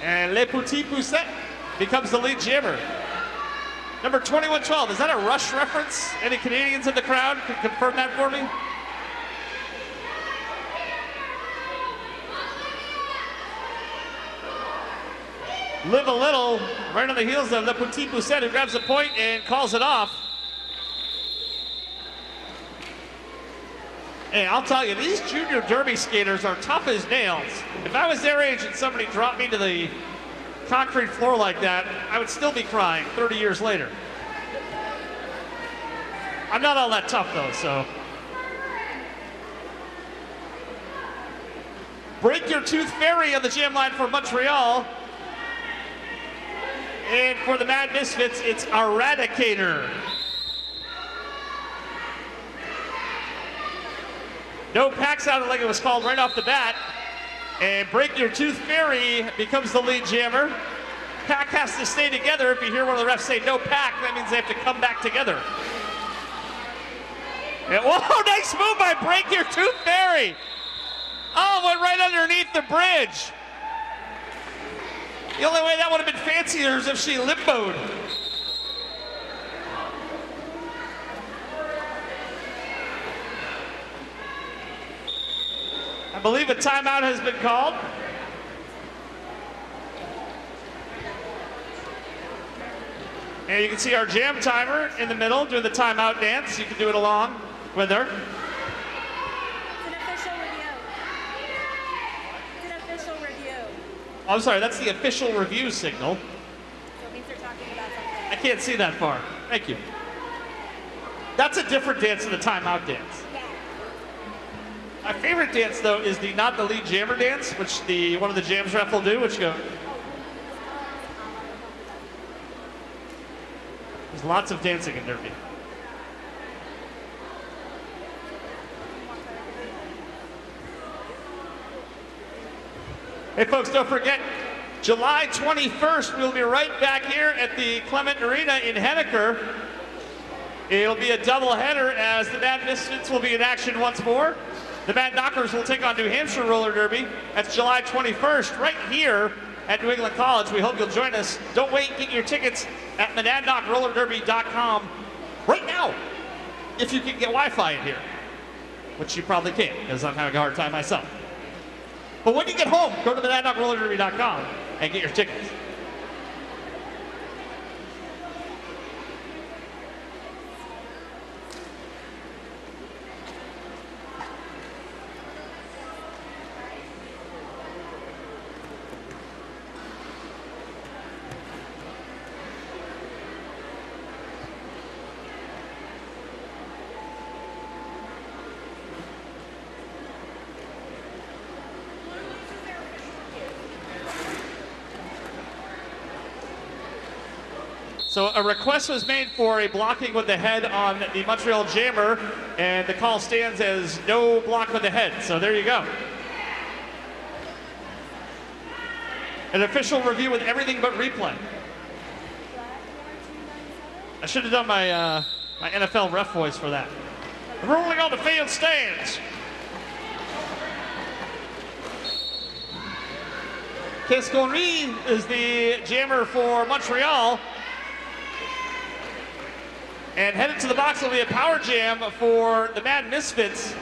And Les Petits Poussettes becomes the lead jammer. Number 2112, is that a Rush reference? Any Canadians in the crowd can confirm that for me? Live a little, right on the heels of Le Petit Pousset, who grabs the point and calls it off. Hey, I'll tell you, these junior derby skaters are tough as nails. If I was their age and somebody dropped me to the concrete floor like that, I would still be crying 30 years later. I'm not all that tough though, so. Break Your Tooth Fairy on the jam line for Montreal. And for the Mad Misfits, it's Eradicator. No pack sounded like it was called right off the bat. And Break Your Tooth Fairy becomes the lead jammer. Pack has to stay together. If you hear one of the refs say no pack, that means they have to come back together. And, whoa, nice move by Break Your Tooth Fairy. Oh, went right underneath the bridge. The only way that would have been fancier is if she limboed. I believe a timeout has been called. And you can see our jam timer in the middle doing the timeout dance. You can do it along with her. It's an official review. It's an official review. Oh, I'm sorry, that's the official review signal. So it means they're talking about something. I can't see that far. Thank you. That's a different dance than the timeout dance. Yeah. My favorite dance, though, is the not the lead jammer dance, which one of the jams ref will do, which go. There's lots of dancing in Derby. Hey, folks, don't forget, July 21st, we'll be right back here at the Clement Arena in Henniker. It'll be a doubleheader as the Mad Misfits will be in action once more. The Mad Knockers will take on New Hampshire Roller Derby. That's July 21st, right here at New England College. We hope you'll join us. Don't wait, get your tickets at monadnockrollerderby.com right now, if you can get Wi-Fi in here, which you probably can't, because I'm having a hard time myself. But when you get home, go to monadnockrollerderby.com and get your tickets. So a request was made for a blocking with the head on the Montreal Jammer, and the call stands as no block with the head. So there you go. An official review with everything but replay. I should have done my my NFL ref voice for that. Rolling on the field stands. Casconry is the jammer for Montreal. And headed to the box will be a power jam for the Mad Misfits.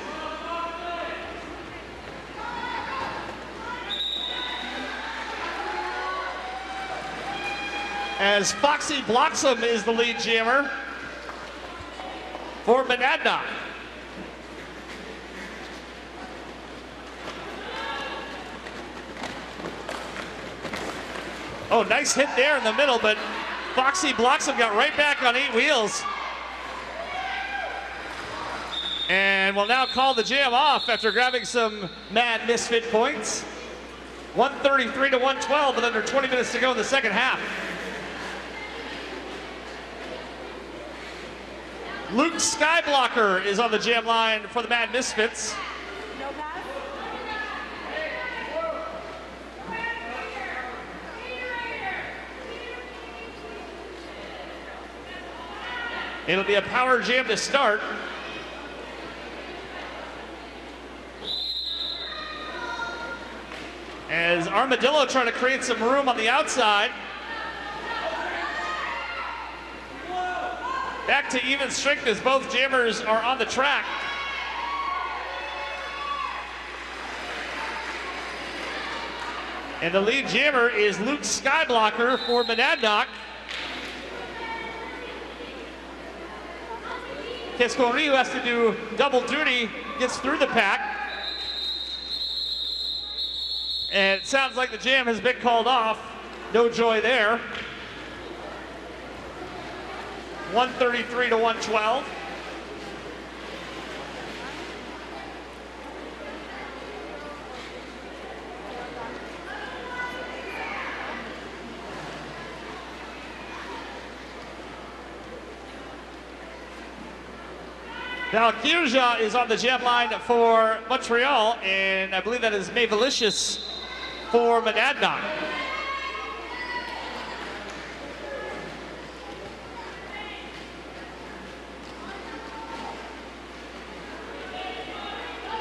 As Foxy Bloxam is the lead jammer for Monadnock. Oh, nice hit there in the middle, but Foxy Bloxam got right back on 8 wheels. And will now call the jam off after grabbing some Mad Misfit points. 133 to 112 with under 20 minutes to go in the second half. Luke Skyblocker is on the jam line for the Mad Misfits. No pass? It'll be a power jam to start. As Armadillo trying to create some room on the outside. Back to even strength as both jammers are on the track. And the lead jammer is Luke Skyblocker for Monadnock. Kescori, who has to do double duty, gets through the pack. And it sounds like the jam has been called off. No joy there. 133 to 112. Valkyrja is on the jam line for Montreal, and I believe that is Mavelicious for Monadnock.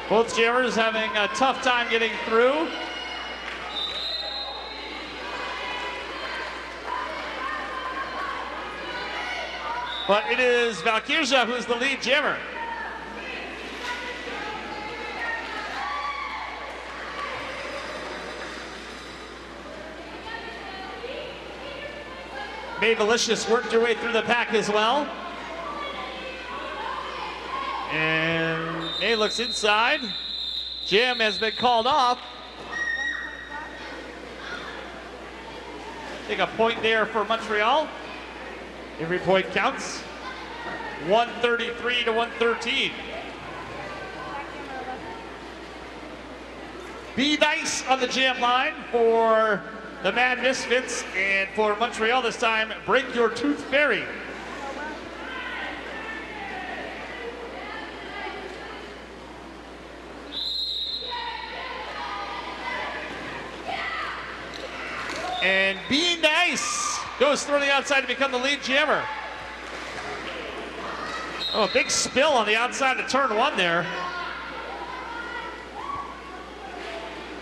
Both jammers having a tough time getting through. But it is Valkyrja who's the lead jammer. Mavelicious worked her way through the pack as well. And May looks inside. Jam has been called off. Take a point there for Montreal. Every point counts. 133 to 113. Be Nice on the jam line for the Mad Misfits, and for Montreal this time, Break Your Tooth Fairy. And Be Nice goes through the outside to become the lead jammer. Oh, a big spill on the outside of turn one there.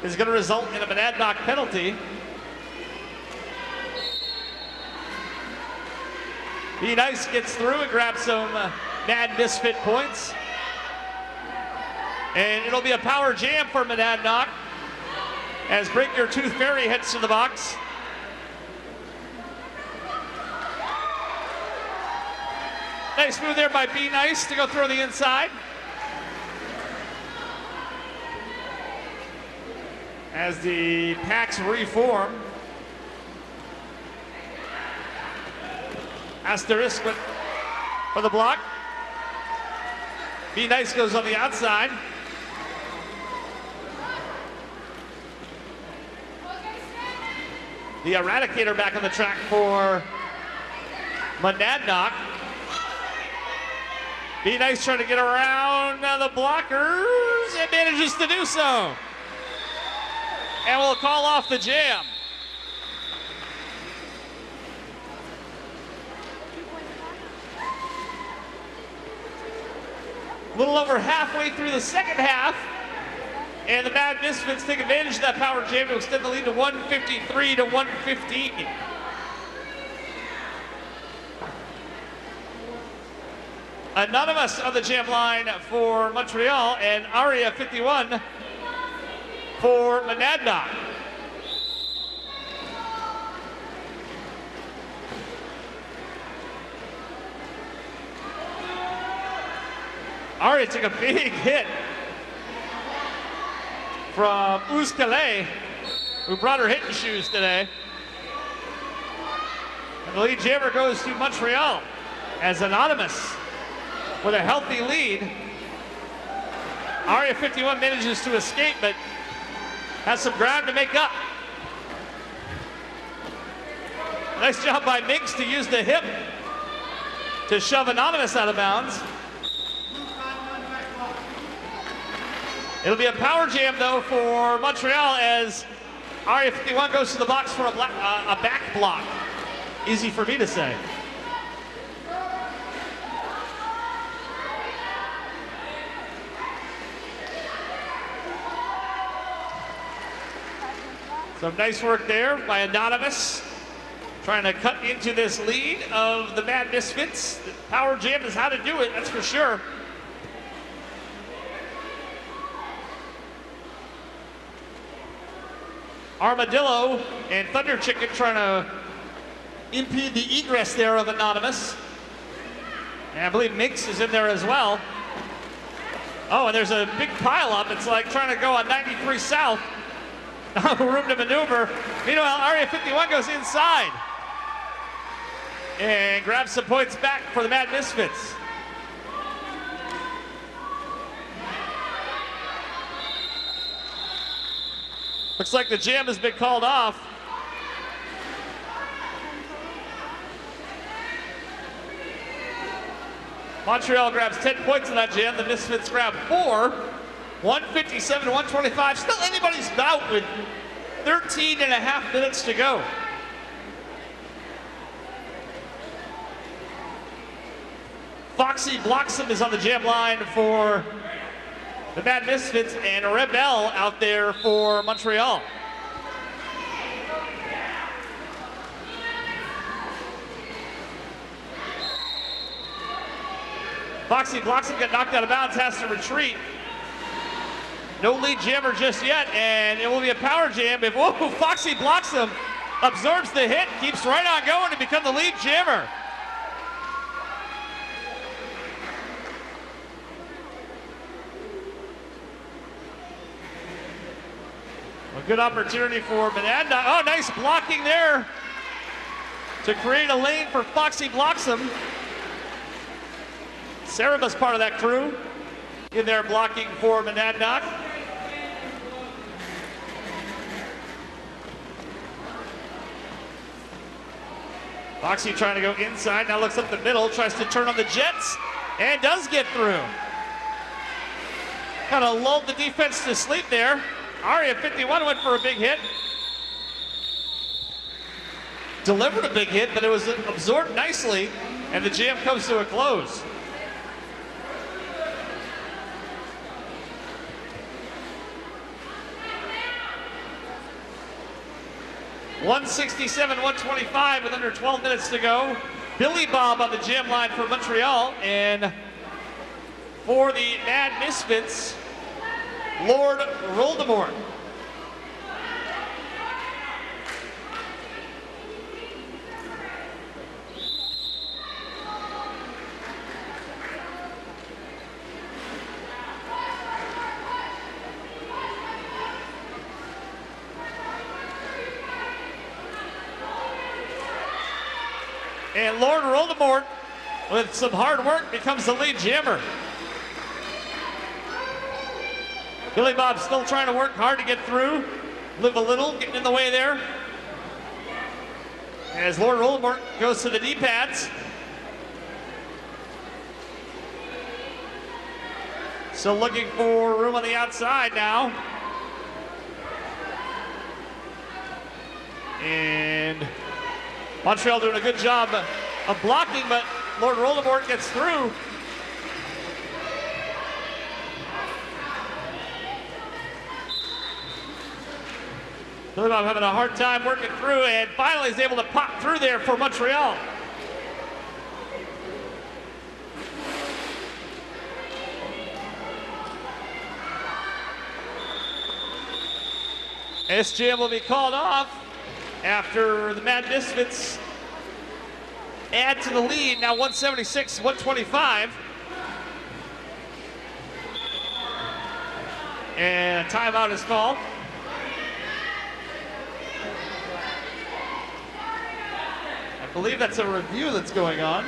Is going to result in a Monadnock penalty. Be Nice gets through and grabs some Mad Misfit points. And it'll be a power jam for Monadnock as Break Your Tooth Fairy heads to the box. Nice move there by Be Nice to go through the inside. As the packs reform. Asterisk for the block. Be Nice goes on the outside. The Eradicator back on the track for Monadnock. Be Nice trying to get around the blockers and manages to do so. And we'll call off the jam. A little over halfway through the second half, and the Mad Misfits take advantage of that power jam to extend the lead to 153 to 115. Anonymous on the jam line for Montreal, and Aria 51 for Monadnock. Aria took a big hit from Ouskale, who brought her hitting shoes today. And the lead jammer goes to Montreal as Anonymous with a healthy lead. Aria 51 manages to escape, but has some ground to make up. Nice job by Miggs to use the hip to shove Anonymous out of bounds. It'll be a power jam, though, for Montreal as Aria 51 goes to the box for a back block. Easy for me to say. Some nice work there by Anonymous. trying to cut into this lead of the Mad Misfits. The Power Jam is how to do it, that's for sure. Armadillo and Thunder Chicken trying to impede the egress there of Anonymous. And I believe Mix is in there as well. Oh, and there's a big pile up. It's like trying to go on 93 South. No room to maneuver. Meanwhile, Area 51 goes inside and grabs some points back for the Mad Misfits. Looks like the jam has been called off. Montreal grabs 10 points in that jam. The Misfits grab 4. 157 to 125. Still anybody's bout with 13 and a half minutes to go. Foxy Bloxam is on the jam line for the Mad Misfits, and Rebel out there for Montreal. Foxy Bloxam got knocked out of bounds, has to retreat. No lead jammer just yet, and it will be a power jam if, whoa, Foxy Bloxam absorbs the hit, keeps right on going to become the lead jammer. A good opportunity for Monadnock. Oh, nice blocking there to create a lane for Foxy Bloxam. Cereba's part of that crew in there blocking for Monadnock. Foxy trying to go inside, now looks up the middle, tries to turn on the Jets, and does get through. Kind of lulled the defense to sleep there. Aria 51 went for a big hit. Delivered a big hit, but it was absorbed nicely, and the jam comes to a close. .167, 125 with under 12 minutes to go. Billy Bob on the jam line for Montreal, and for the Mad Misfits, Lord Voldemort. And Lord Voldemort, with some hard work, becomes the lead jammer. Billy Bob still trying to work hard to get through. Live a little, getting in the way there. As Lord Voldemort goes to the D-pads. Still looking for room on the outside now. And Montreal doing a good job of blocking, but Lord Voldemort gets through. Billy Bob having a hard time working through, and finally is able to pop through there for Montreal. This jam will be called off after the Mad Misfits add to the lead, now 176, 125. And a timeout is called. I believe that's a review that's going on.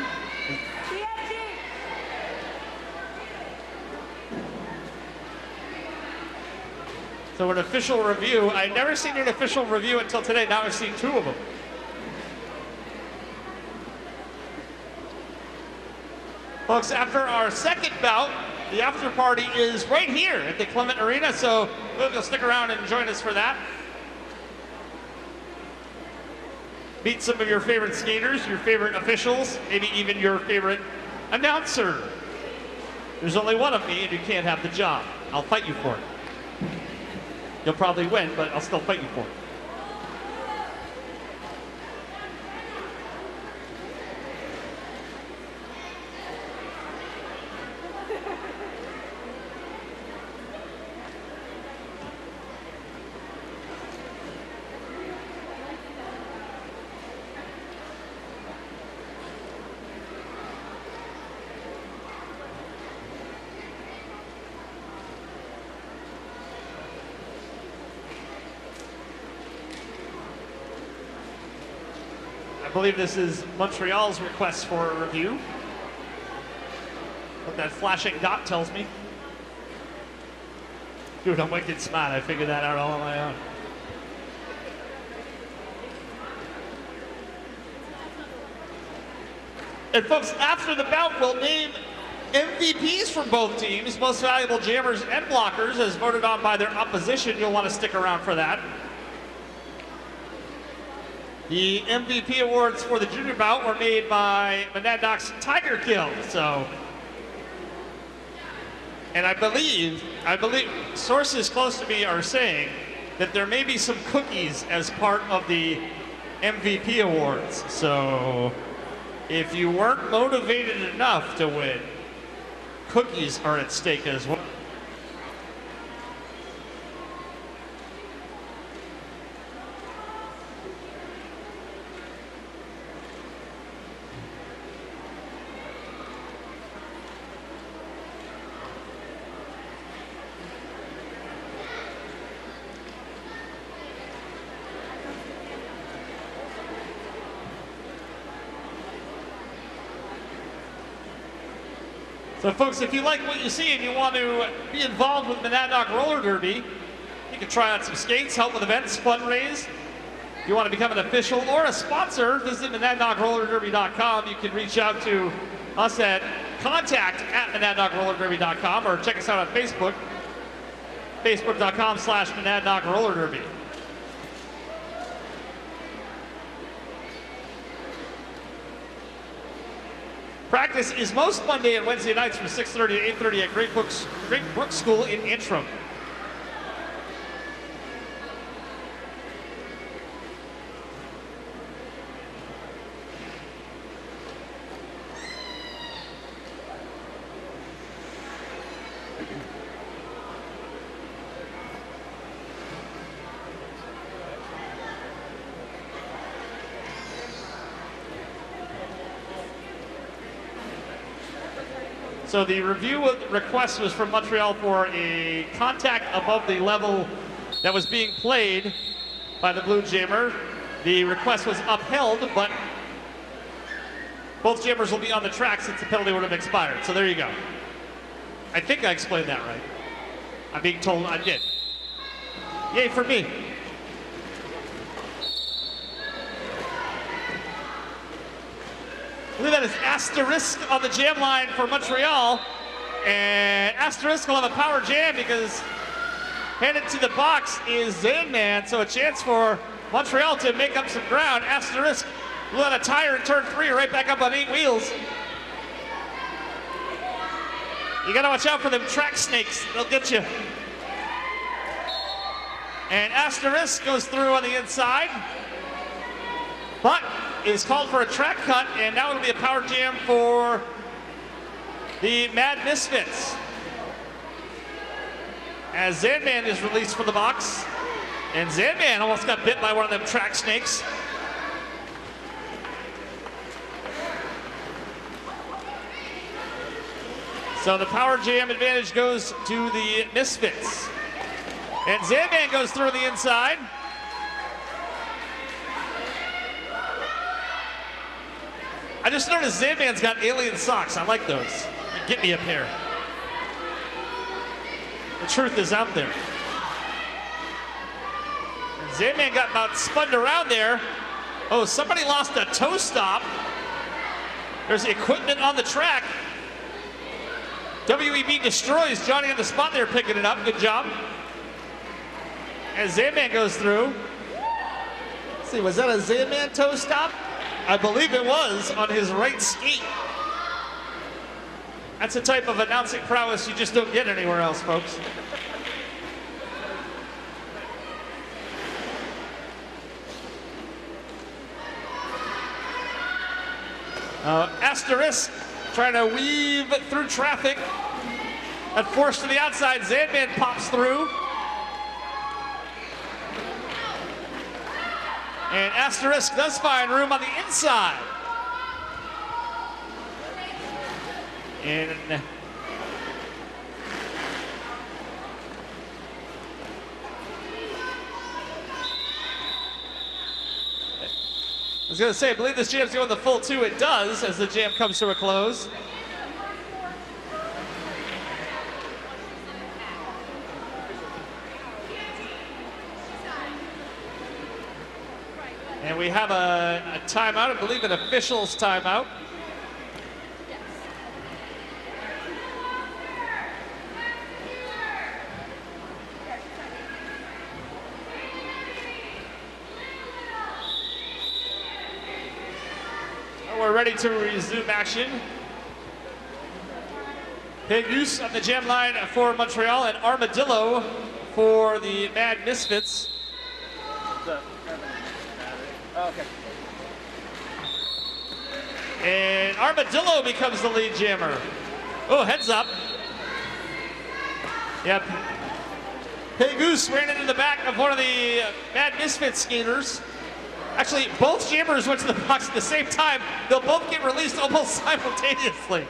So an official review. I've never seen an official review until today. Now I've seen 2 of them. Folks, after our second bout, the after party is right here at the Clement Arena, so you'll stick around and join us for that. Meet some of your favorite skaters, your favorite officials, maybe even your favorite announcer. There's only one of me and you can't have the job. I'll fight you for it. You'll probably win, but I'll still fight you for it. believe this is Montreal's request for a review. What that flashing dot tells me. Dude, I'm wicked smart. I figured that out all on my own. And folks, after the bout, we'll name MVPs from both teams, most valuable jammers and blockers, as voted on by their opposition. You'll want to stick around for that. The MVP awards for the junior bout were made by Monadnock's Tiger Kill. So, and I believe sources close to me are saying that there may be some cookies as part of the MVP awards. So, if you weren't motivated enough to win, cookies are at stake as well. So folks, if you like what you see and you want to be involved with Monadnock Roller Derby, you can try out some skates, help with events, fundraise. If you want to become an official or a sponsor, visit MonadnockRollerDerby.com. You can reach out to us at contact@MonadnockRollerDerby.com or check us out on Facebook, Facebook.com/MonadnockRollerDerby. Practice is most Monday and Wednesday nights from 6:30 to 8:30 at Great Brook School in Antrim. So the review request was from Montreal for a contact above the level that was being played by the Blue Jammer. The request was upheld, but both jammers will be on the track since the penalty would have expired. So there you go. I think I explained that right. I'm being told I did. Yay for me. I believe that is Asterisk on the jam line for Montreal. And Asterisk will have a power jam because headed to the box is Zanman. So a chance for Montreal to make up some ground. Asterisk blew out a tire in turn 3, right back up on 8 wheels. You gotta watch out for them track snakes, they'll get you. And Asterisk goes through on the inside, but is called for a track cut, and now it'll be a power jam for the Mad Misfits. As Zanman is released from the box, and Zanman almost got bit by one of them track snakes. So the power jam advantage goes to the Misfits. And Zanman goes through the inside. I just noticed Zanman's got alien socks. I like those. Get me a pair. The truth is out there. And Zanman got about spun around there. Oh, somebody lost a toe stop. There's equipment on the track. WEB destroys Johnny on the spot there, picking it up. Good job. As Zanman goes through. Let's see, was that a Zanman toe stop? I believe it was on his right skate. That's a type of announcing prowess you just don't get anywhere else, folks. Asterisk trying to weave through traffic. At force to the outside, Zanman pops through. And Asterisk does find room on the inside. And was going to say, I believe this jam's going the full 2. It does, as the jam comes to a close. And we have a timeout, I believe an official's timeout. We're ready to resume action. Pegus on the jam line for Montreal and Armadillo for the Mad Misfits. Oh, okay. And Armadillo becomes the lead jammer. Oh, heads up. Yep. Pegus ran into the back of one of the Mad Misfits skaters. Actually, both jammers went to the box at the same time. They'll both get released almost simultaneously.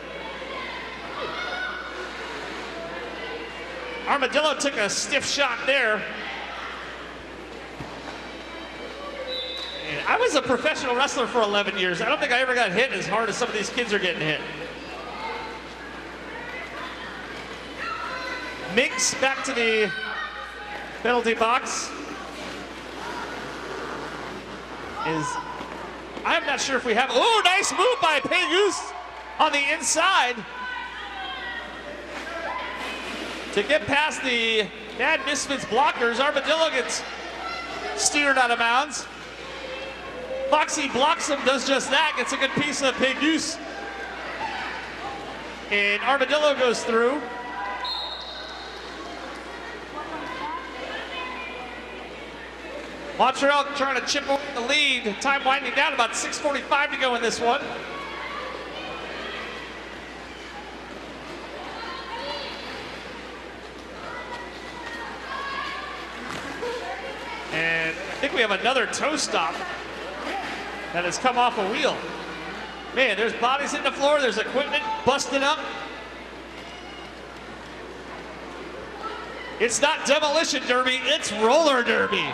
Armadillo took a stiff shot there. And I was a professional wrestler for 11 years. I don't think I ever got hit as hard as some of these kids are getting hit. Minx back to the penalty box. I'm not sure if we have, oh, nice move by Pegus on the inside to get past the Mad Misfits blockers. Armadillo gets steered out of bounds. Foxy blocks him, does just that, gets a good piece of Pegus. And Armadillo goes through. Montreal trying to chip away the lead. Time winding down, about 6:45 to go in this one. And I think we have another toe stop that has come off a wheel. Man, there's bodies hitting the floor, there's equipment busting up. It's not demolition derby, it's roller derby.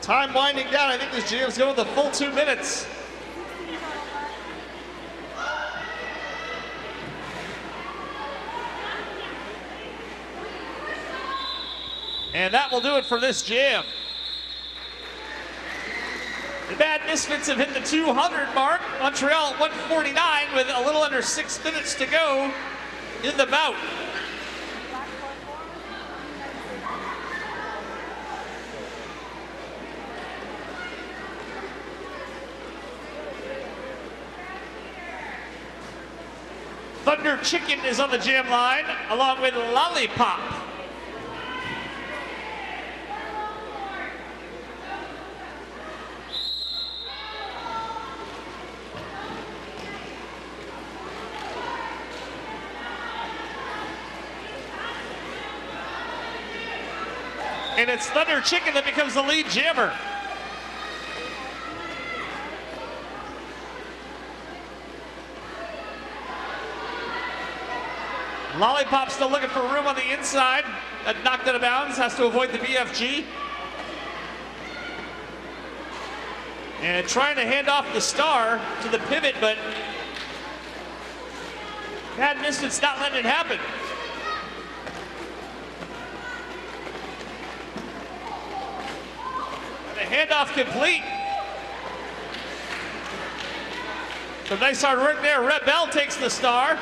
Time winding down. I think this jam's going the full 2 minutes. And that will do it for this jam. The Mad Misfits have hit the 200 mark. Montreal at 149 with a little under 6 minutes to go in the bout. Thunder Chicken is on the jam line, along with Lollipop. And it's Thunder Chicken that becomes the lead jammer. Lollipop still looking for room on the inside. That knocked out of bounds, has to avoid the BFG. And trying to hand off the star to the pivot, but Mad Misfits not letting it happen. The handoff complete. Some nice hard work there. Rebel takes the star.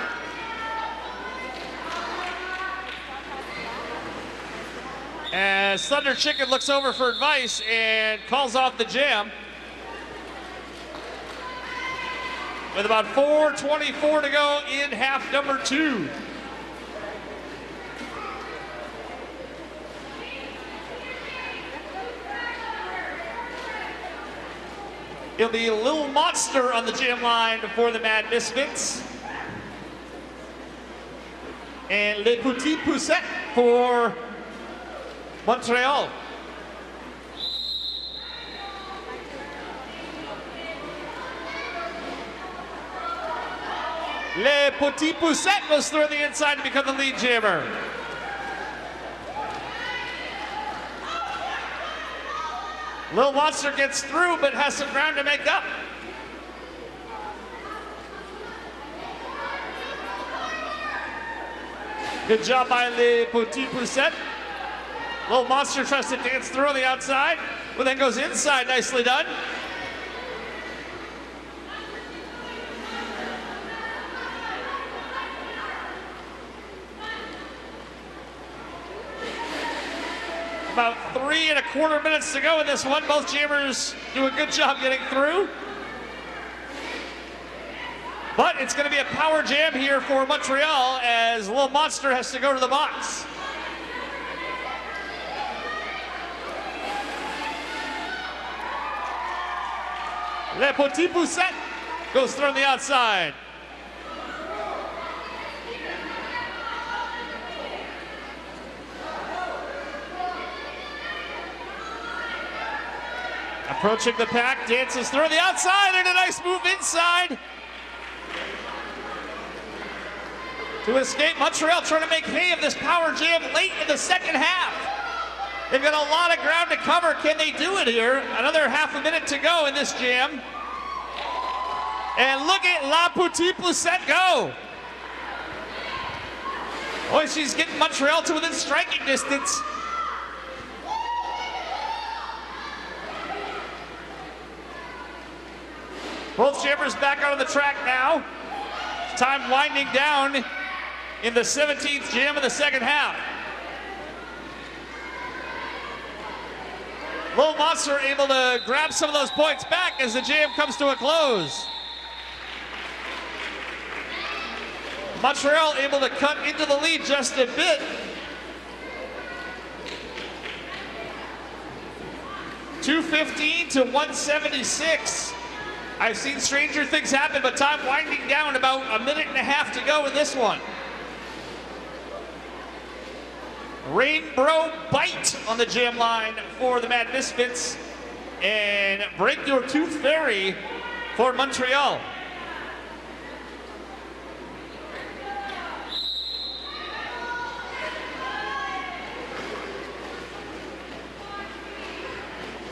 As Thunder Chicken looks over for advice and calls off the jam. With about 4:24 to go in half number 2. It'll be Lil Monster on the jam line for the Mad Misfits. And Les Petits Poussettes for Montreal. Les Petits Poussettes goes through the inside to become the lead jammer. Little Monster gets through, but has some ground to make up. Good job by Le Petit Poussette. Little Monster tries to dance through on the outside, but then goes inside. Nicely done. About 3 1/4 minutes to go in this one. Both jammers do a good job getting through. But it's going to be a power jam here for Montreal as Little Monster has to go to the box. Le Petit Poussette goes through on the outside. Approaching the pack, dances through the outside and a nice move inside. To escape, Montreal trying to make hay of this power jam late in the second half. They've got a lot of ground to cover. Can they do it here? Another half a minute to go in this jam. And look at La Petite Poussette go. Boy, she's getting Montreal to within striking distance. Both jammers back out on the track now. Time winding down in the 17th jam of the second half. Little Monster able to grab some of those points back as the jam comes to a close. Montreal able to cut into the lead just a bit. .215 to 176. I've seen stranger things happen, but time winding down, about a minute and a half to go in this one. Rainbow Bite on the jam line for the Mad Misfits, and Break Your Tooth Fairy for Montreal.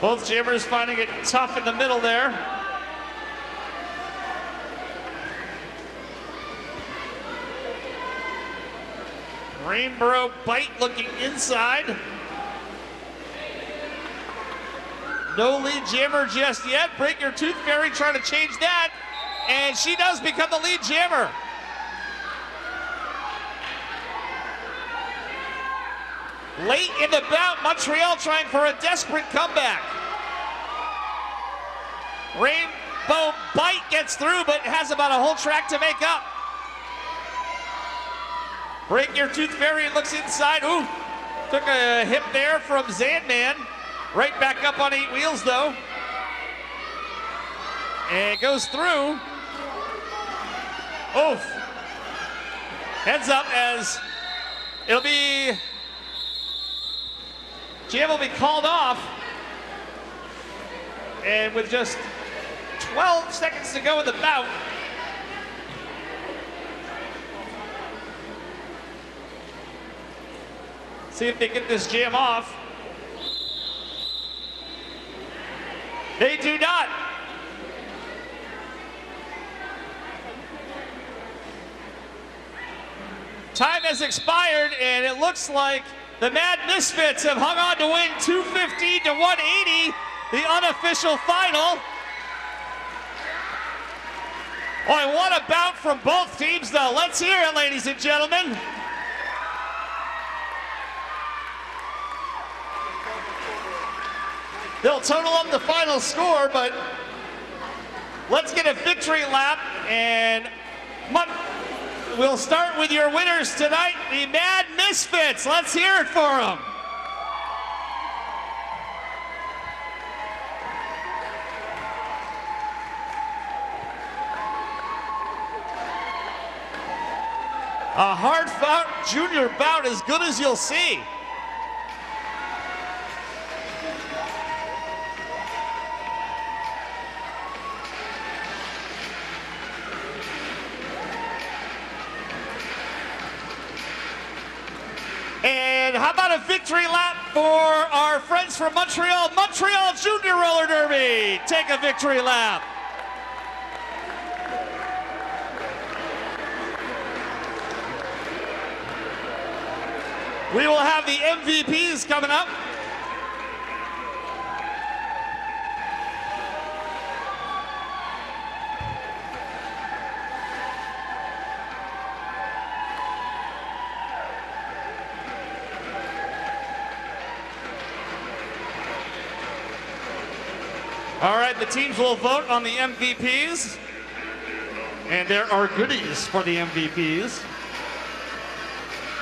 Both jammers finding it tough in the middle there. Rainbow Bite looking inside. No lead jammer just yet. Break Your Tooth Fairy trying to change that. And she does become the lead jammer. Late in the bout, Montreal trying for a desperate comeback. Rainbow Bite gets through, but has about a whole track to make up. Break Your Tooth Fairy looks inside. Ooh, took a hip there from Zandman. Right back up on 8 wheels though. And it goes through. Oof. Heads up as it'll be, jam will be called off. And with just 12 seconds to go in the bout, see if they get this jam off. They do not. Time has expired, and it looks like the Mad Misfits have hung on to win 215 to 180, the unofficial final. Boy, what a bout from both teams, though. Let's hear it, ladies and gentlemen. They'll total up the final score, but let's get a victory lap, and we'll start with your winners tonight, the Mad Misfits. Let's hear it for them. A hard-fought junior bout, as good as you'll see. And how about a victory lap for our friends from Montreal, Montreal Junior Roller Derby. Take a victory lap. We will have the MVPs coming up. All right, the teams will vote on the MVPs. And there are goodies for the MVPs.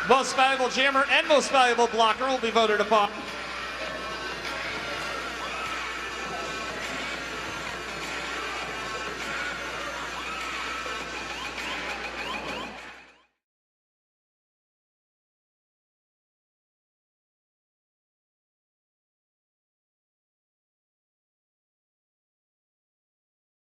Most valuable jammer and most valuable blocker will be voted upon.